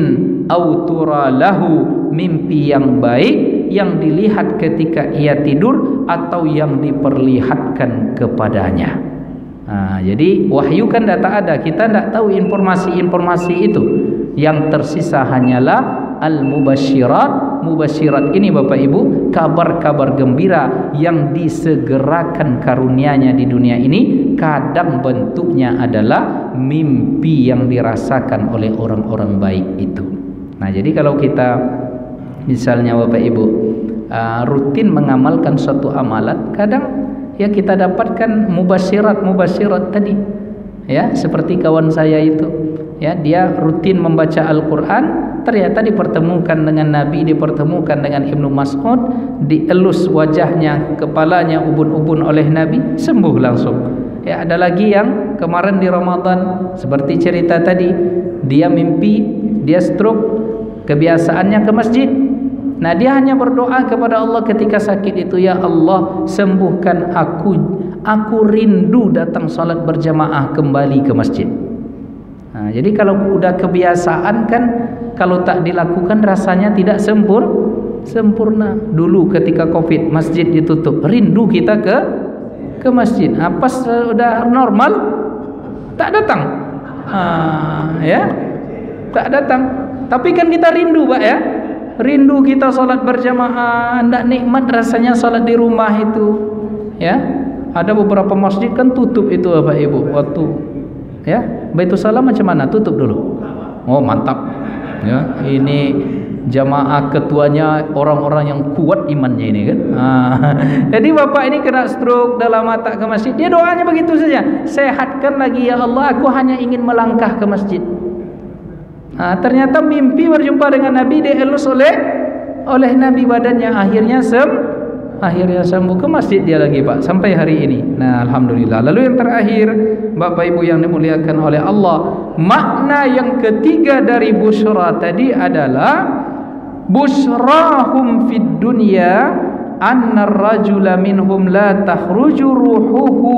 au turalahu, mimpi yang baik yang dilihat ketika ia tidur atau yang diperlihatkan kepadanya. Jadi wahyu kan tak ada, kita tidak tahu informasi-informasi itu. Yang tersisa hanyalah al-mubasyirat. Mubasyirat ini Bapak Ibu, kabar-kabar gembira yang disegerakan karunia-Nya di dunia ini. Kadang bentuknya adalah mimpi yang dirasakan oleh orang-orang baik itu. Jadi kalau kita misalnya Bapak Ibu rutin mengamalkan suatu amalan, kadang ya kita dapatkan mubasyirat tadi, ya, seperti kawan saya itu, ya, dia rutin membaca Al-Quran, ternyata dipertemukan dengan Nabi, dipertemukan dengan Ibnu Mas'ud, dielus wajahnya, kepalanya ubun-ubun oleh Nabi, sembuh langsung. Ya, ada lagi yang kemarin di Ramadan, seperti cerita tadi, dia mimpi, dia stroke, kebiasaannya ke masjid. Dia hanya berdoa kepada Allah ketika sakit itu, ya Allah, sembuhkan aku rindu datang salat berjamaah kembali ke masjid. Jadi kalau udah kebiasaan kan, kalau tak dilakukan rasanya tidak sempurna. Dulu ketika Covid masjid ditutup, rindu kita ke masjid. Pas sudah normal tak datang. Ya, tak datang. Tapi kan kita rindu, Pak, ya. Rindu kita salat berjamaah, ndak nikmat rasanya salat di rumah itu. Ya. Ada beberapa masjid kan tutup itu, Bapak Ibu, waktu ya, Baitul Salam macam mana? Tutup dulu. Oh, mantap. Ya, ini jamaah ketuanya orang-orang yang kuat imannya ini kan. Jadi bapak ini kena stroke, dalam mata ke masjid, dia doanya begitu saja, sehatkan lagi ya Allah, aku hanya ingin melangkah ke masjid. Ternyata mimpi berjumpa dengan Nabi, dielus oleh Nabi badannya, akhirnya sembuh, ke masjid dia lagi, Pak, sampai hari ini. Nah, alhamdulillah. Lalu yang terakhir, Bapak Ibu yang dimuliakan oleh Allah, makna yang ketiga dari busyra tadi adalah busyrahum fid dunya anna ar-rajula minhum la takhruju ruhuhu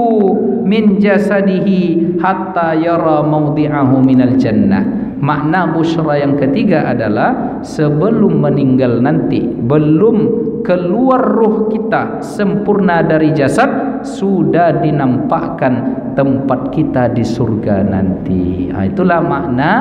min jasadihi hatta yara mawdi'ahu minal jannah. Makna busyra yang ketiga adalah sebelum meninggal nanti, belum keluar ruh kita sempurna dari jasad, sudah dinampakkan tempat kita di surga nanti. Itulah makna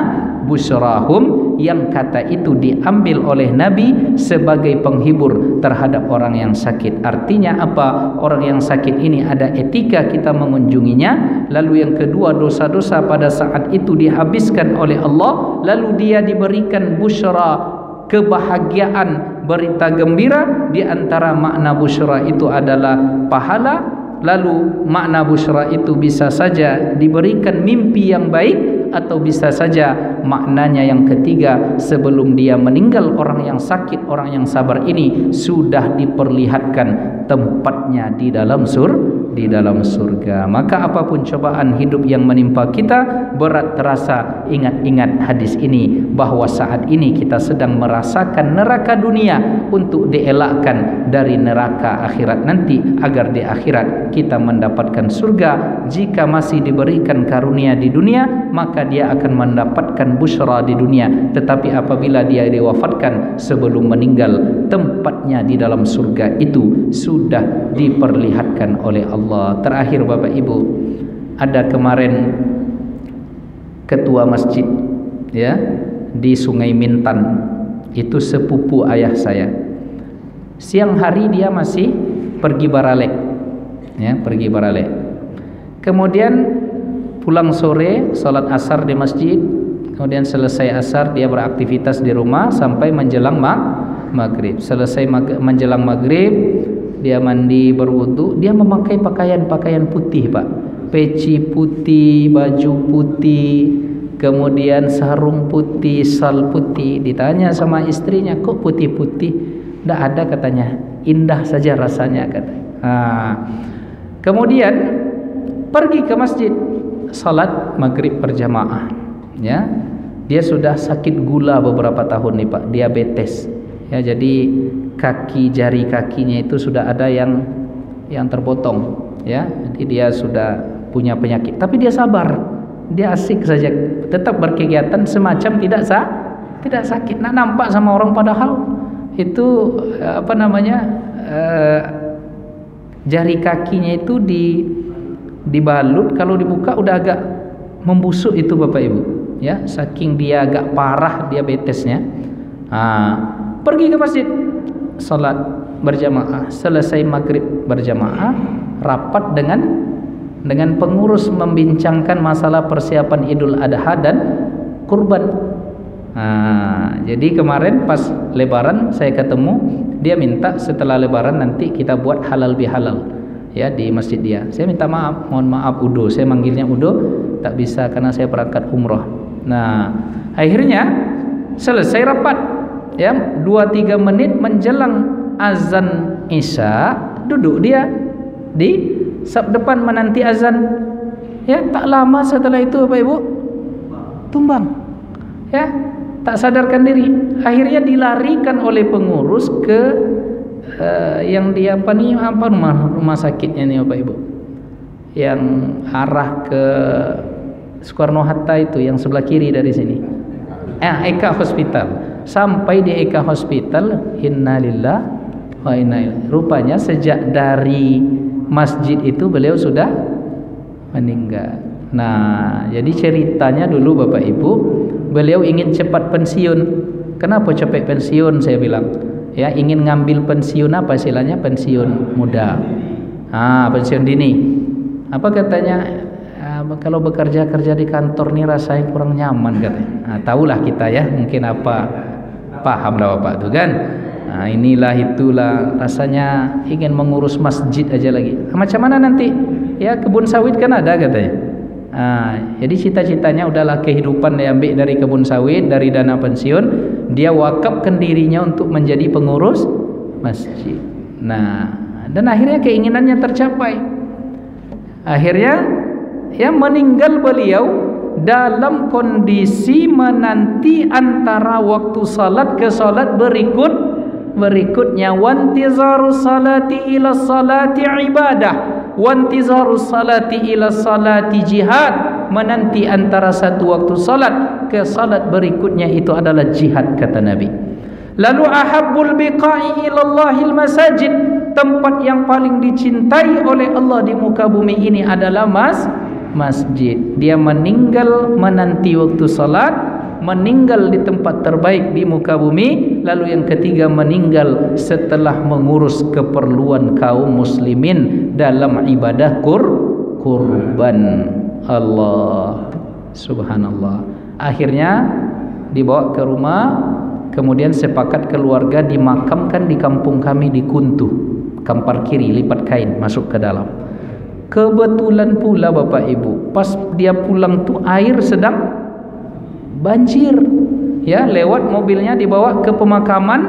busyrahum, yang kata itu diambil oleh Nabi sebagai penghibur terhadap orang yang sakit. Artinya apa? Orang yang sakit ini ada etika kita mengunjunginya. Lalu yang kedua, dosa-dosa pada saat itu dihabiskan oleh Allah. Lalu dia diberikan busyra, kebahagiaan, berita gembira. Di antara makna busyra itu adalah pahala. Lalu makna busyra itu bisa saja diberikan mimpi yang baik, atau bisa saja maknanya yang ketiga, sebelum dia meninggal, orang yang sakit, orang yang sabar ini sudah diperlihatkan tempatnya di dalam surga. Maka apapun cobaan hidup yang menimpa kita, berat terasa, ingat-ingat hadis ini, bahwa saat ini kita sedang merasakan neraka dunia untuk dielakkan dari neraka akhirat nanti, agar di akhirat kita mendapatkan surga. Jika masih diberikan karunia di dunia, maka dia akan mendapatkan busyra di dunia. Tetapi apabila dia diwafatkan sebelum meninggal, tempatnya di dalam surga itu sudah diperlihatkan oleh Allah. Terakhir Bapak Ibu, ada kemarin ketua masjid ya di Sungai Mintan, itu sepupu ayah saya. Siang hari dia masih pergi baralek, ya, pergi baralek. Kemudian pulang sore, salat asar di masjid. Kemudian selesai asar dia beraktivitas di rumah sampai menjelang maghrib. Selesai menjelang maghrib, dia mandi, berwudu. Dia memakai pakaian putih, Pak. Peci putih, baju putih, kemudian sarung putih, sal putih. Ditanya sama istrinya, kok putih-putih? Tidak ada katanya, indah saja rasanya kata. Kemudian pergi ke masjid, salat maghrib berjamaah. Ya, dia sudah sakit gula beberapa tahun nih, Pak, diabetes. Ya, jadi jari kakinya itu sudah ada yang terpotong. Ya, jadi dia sudah punya penyakit. Tapi dia sabar, dia asik saja, tetap berkegiatan semacam tidak sakit. Nak nampak sama orang, padahal itu jari kakinya itu dibalut, kalau dibuka udah agak membusuk itu Bapak Ibu. Ya, saking dia agak parah diabetesnya. Pergi ke masjid, salat berjamaah. Selesai maghrib berjamaah, rapat dengan pengurus membincangkan masalah persiapan Idul Adha dan kurban. Jadi kemarin pas Lebaran saya ketemu, dia minta setelah Lebaran nanti kita buat halal bihalal ya di masjid dia. Saya minta maaf, mohon maaf Udo, saya manggilnya Udo tak bisa karena saya berangkat umroh. Nah, akhirnya selesai rapat ya, 2-3 menit menjelang azan Isya, duduk dia di saf depan menanti azan. Ya, tak lama setelah itu Bapak Ibu tumbang. Ya, tak sadarkan diri. Akhirnya dilarikan oleh pengurus ke yang di rumah sakitnya nih Bapak Ibu, yang arah ke Soekarno Hatta itu yang sebelah kiri dari sini. Eka Hospital. Sampai di Eka Hospital, innalillah wa inna ilaihi. Rupanya sejak dari masjid itu beliau sudah meninggal. Nah, jadi ceritanya dulu Bapak Ibu, beliau ingin cepat pensiun. Kenapa cepat pensiun? Saya bilang, ya ingin ngambil pensiun apa istilahnya? Pensiun muda. Pensiun dini. Apa katanya? Kalau bekerja di kantor nih rasanya kurang nyaman katanya. Tahulah kita ya, mungkin apa paham lah Bapak tuh kan. Inilah itulah rasanya ingin mengurus masjid aja lagi. Macam mana nanti? Ya kebun sawit kan ada katanya. Jadi cita-citanya udahlah kehidupan diambil dari kebun sawit, dari dana pensiun, dia wakafkan dirinya untuk menjadi pengurus masjid. Nah, dan akhirnya keinginannya tercapai. Akhirnya ya meninggal beliau dalam kondisi menanti antara waktu salat ke salat berikutnya. Wantizarus salati ila salati ibadah, wantizarus salati ila salati jihad. Menanti antara satu waktu salat ke salat berikutnya itu adalah jihad, kata Nabi. Lalu ahabbul biqa'i ilallahil masajid, tempat yang paling dicintai oleh Allah di muka bumi ini adalah masjid. Dia meninggal menanti waktu salat, meninggal di tempat terbaik di muka bumi. Lalu yang ketiga, meninggal setelah mengurus keperluan kaum muslimin dalam ibadah kurban. Allah subhanallah. Akhirnya dibawa ke rumah, kemudian sepakat keluarga dimakamkan di kampung kami di Kuntuh, Kampar Kiri, lipat kain masuk ke dalam. Kebetulan pula Bapak Ibu, pas dia pulang tuh air sedang banjir. Ya, lewat mobilnya dibawa ke pemakaman,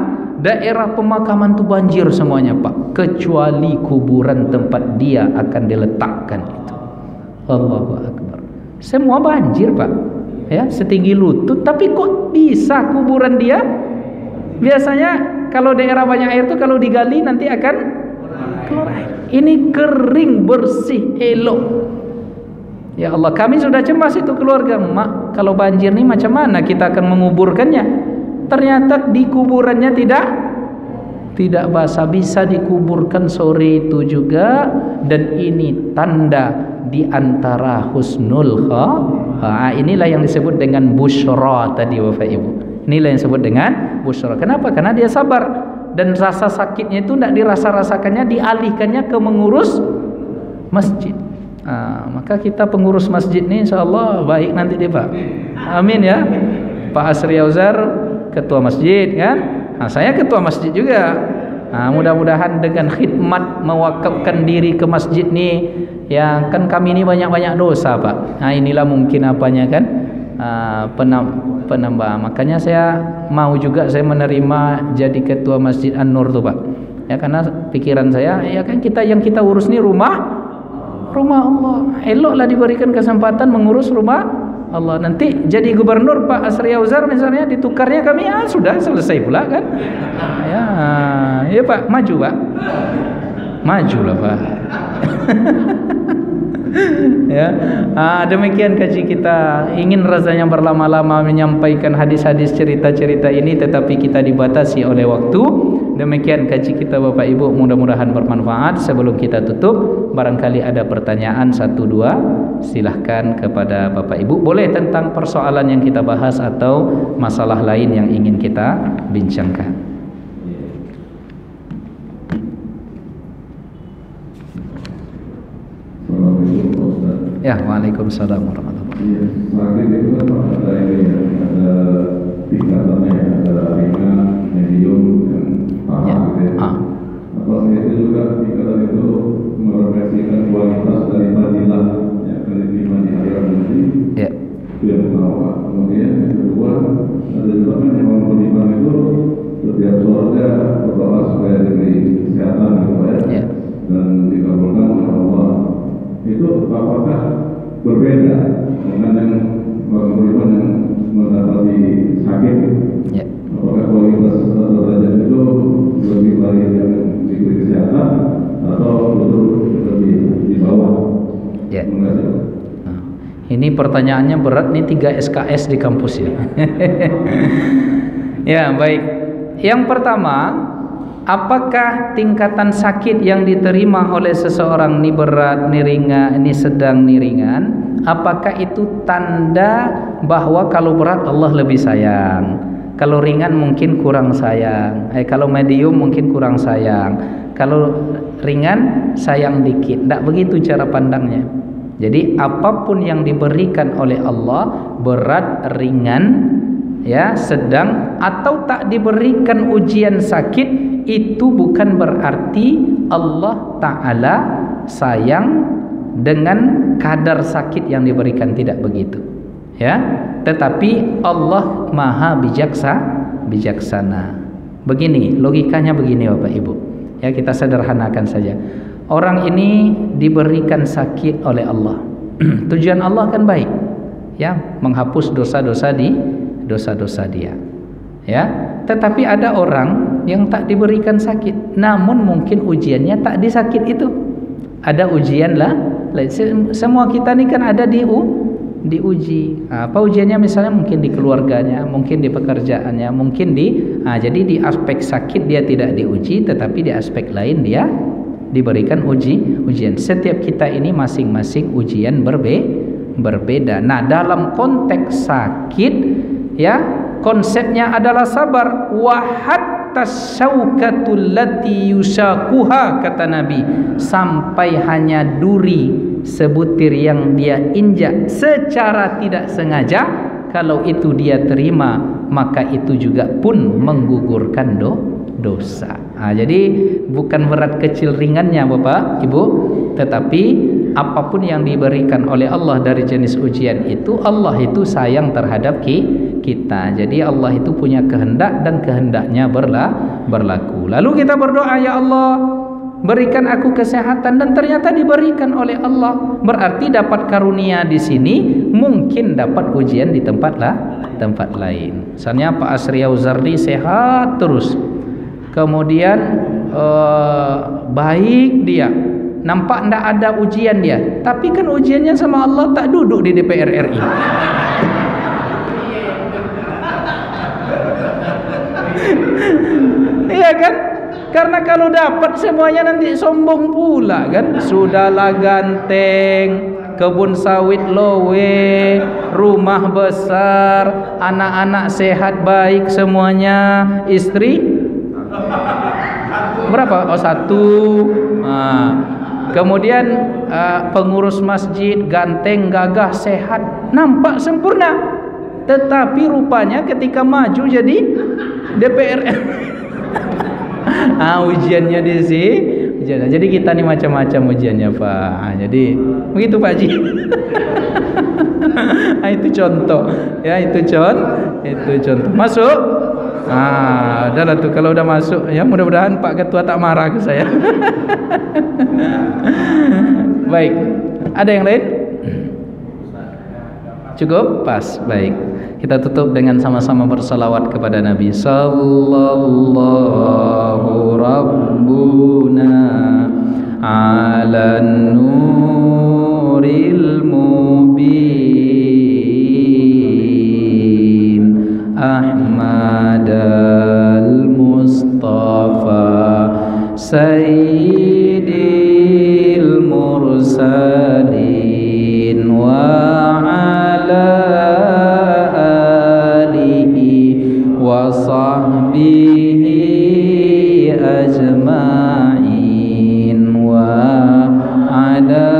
daerah pemakaman tuh banjir semuanya Pak, kecuali kuburan tempat dia akan diletakkan itu. Allahu Akbar. Semua banjir Pak. Ya, setinggi lutut, tapi kok bisa kuburan dia? Biasanya kalau daerah banyak air tuh kalau digali nanti akan keluar air. Ini kering, bersih, elok. Ya Allah, kami sudah cemas itu keluarga. Mak, kalau banjir nih macam mana kita akan menguburkannya? Ternyata di kuburannya tidak basah, bisa dikuburkan sore itu juga. Dan ini tanda di antara husnul inilah yang disebut dengan busyra tadi Bapak Ibu. Inilah yang disebut dengan busyra. Kenapa? Karena dia sabar. Dan rasa sakitnya itu tidak dirasa-rasakannya, dialihkannya ke mengurus masjid. Maka kita pengurus masjid ini insyaAllah baik nanti deh Pak. Amin ya. Pak Asri Auzar ketua masjid kan. Saya ketua masjid juga. Mudah-mudahan dengan khidmat mewakafkan diri ke masjid nih, ya kan kami ini banyak-banyak dosa Pak. Inilah mungkin apanya kan, penambah. Makanya saya mau juga saya menerima jadi ketua Masjid An-Nur tuh Pak. Ya karena pikiran saya, ya kan yang kita urus nih rumah Allah. Eloklah diberikan kesempatan mengurus rumah Allah. Nanti jadi gubernur Pak Asri Auzar misalnya, ditukarnya kami, sudah selesai pula kan. Ya Pak, maju Pak. Majulah Pak. Ya, demikian kaji kita. Ingin rasanya berlama-lama menyampaikan hadis-hadis cerita-cerita ini, tetapi kita dibatasi oleh waktu. Demikian kaji kita Bapak Ibu, mudah-mudahan bermanfaat. Sebelum kita tutup, barangkali ada pertanyaan 1-2, silahkan kepada Bapak Ibu. Boleh tentang persoalan yang kita bahas atau masalah lain yang ingin kita bincangkan. Ya, waalaikumsalam warahmatullahi wabarakatuh. Sakit itu kan ada ini ya, ada tingkatannya, ada ringan, medium, dan parah gitu ya. Apa itu juga tingkatan itu merefleksikan kualitas dari fadilah yang akan diterima di akhirat nanti. Ya. Itu yang pertama. Kemudian yang kedua, ada juga kan yang memperlibat itu setiap sholatnya berdoa supaya diberi kesehatan gitu ya. Dan dikabulkan oleh Allah. Itu apakah berbeda dengan yang yang Ini pertanyaannya berat nih, 3 SKS di kampus ini. Ya, baik. Yang pertama, apakah tingkatan sakit yang diterima oleh seseorang ini berat, ini ringan, ini sedang, ini ringan? Apakah itu tanda bahwa kalau berat Allah lebih sayang, kalau ringan mungkin kurang sayang, kalau medium mungkin kurang sayang, kalau ringan sayang dikit? Tidak begitu cara pandangnya. Jadi apapun yang diberikan oleh Allah, berat, ringan, ya, sedang, atau tak diberikan ujian sakit, itu bukan berarti Allah Ta'ala sayang dengan kadar sakit yang diberikan. Tidak begitu, ya. Tetapi Allah Maha bijaksana. Begini logikanya, begini Bapak Ibu, ya, kita sederhanakan saja. Orang ini diberikan sakit oleh Allah. Tujuan Allah kan baik, ya, menghapus dosa-dosa dia, ya. Tetapi ada orang yang tak diberikan sakit, namun mungkin ujiannya tak disakit itu. Ada ujian lah. Semua kita ini kan ada diuji. Apa ujiannya? Misalnya mungkin di keluarganya, mungkin di pekerjaannya, mungkin jadi di aspek sakit dia tidak diuji, tetapi di aspek lain dia diberikan ujian. Setiap kita ini masing-masing ujian berbeda. Nah, dalam konteks sakit, ya, konsepnya adalah sabar. Wa hatta syaukatul lati yusaquha, kata Nabi, sampai hanya duri sebutir yang dia injak secara tidak sengaja, kalau itu dia terima, maka itu juga pun menggugurkan dosa. Jadi bukan berat kecil ringannya Bapak Ibu, tetapi apapun yang diberikan oleh Allah dari jenis ujian itu, Allah itu sayang terhadap kita. Jadi Allah itu punya kehendak dan kehendaknya berlaku. Lalu kita berdoa, ya Allah, berikan aku kesehatan, dan ternyata diberikan oleh Allah. Berarti dapat karunia di sini, mungkin dapat ujian di tempat lain. Misalnya Pak Asriau Zardi sehat terus, kemudian baik dia, nampak tidak ada ujian dia, tapi kan ujiannya sama Allah, tak duduk di DPR RI. Iya kan? Karena kalau dapat semuanya nanti sombong pula kan. Sudahlah ganteng, kebun sawit lowe, rumah besar, anak-anak sehat baik semuanya, istri berapa? Oh, 1. Kemudian pengurus masjid ganteng, gagah, sehat, nampak sempurna. Tetapi rupanya ketika maju jadi DPR, ujiannya di sini. Jadi kita nih macam-macam ujiannya Pak. Jadi begitu Pak Haji. Itu contoh, ya, itu contoh. Masuk. Udahlah tuh, kalau udah masuk, ya, mudah-mudahan Pak Ketua tak marah ke saya. Baik, ada yang lain? Cukup? Pas, baik. Kita tutup dengan sama-sama bersalawat kepada Nabi. Sallallahu Rabbuna ala nuril mubin Ahmad al-Mustafa Sayyidil Mursalin wa sahbihi ajma'in wa ala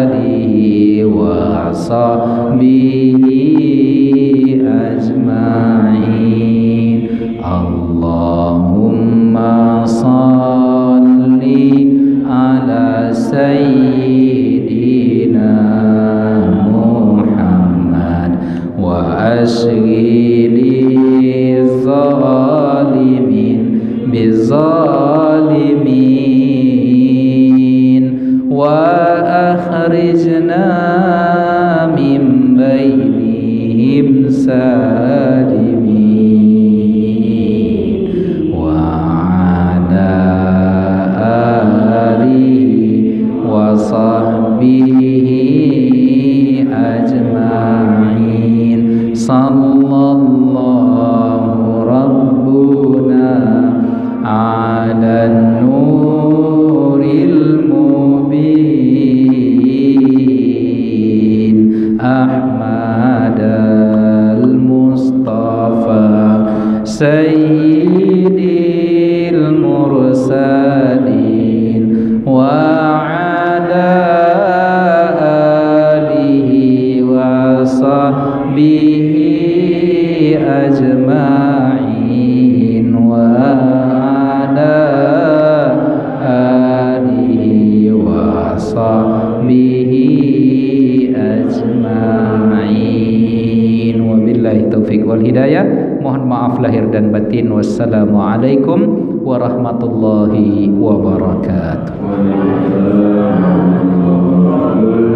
alihi wa sahbihi ajma'in. Allahumma salli ala sayyidina Muhammad wa ashghili zalimin bizalimin wa akhrijna min bainihim salimin wa ala alihi wa sahbihi sallallahu rabbuna ala nuril mubin Ahmad al-Mustafa sayyidil mursalin wa ala alihi wa sahbihi ajma'in wa ala alihi wa sahbihi ajma'in. Wabillahi taufiq wal hidayah. Mohon maaf lahir dan batin. Wassalamualaikum warahmatullahi wabarakatuh. Waalaikumsalam warahmatullahi wabarakatuh.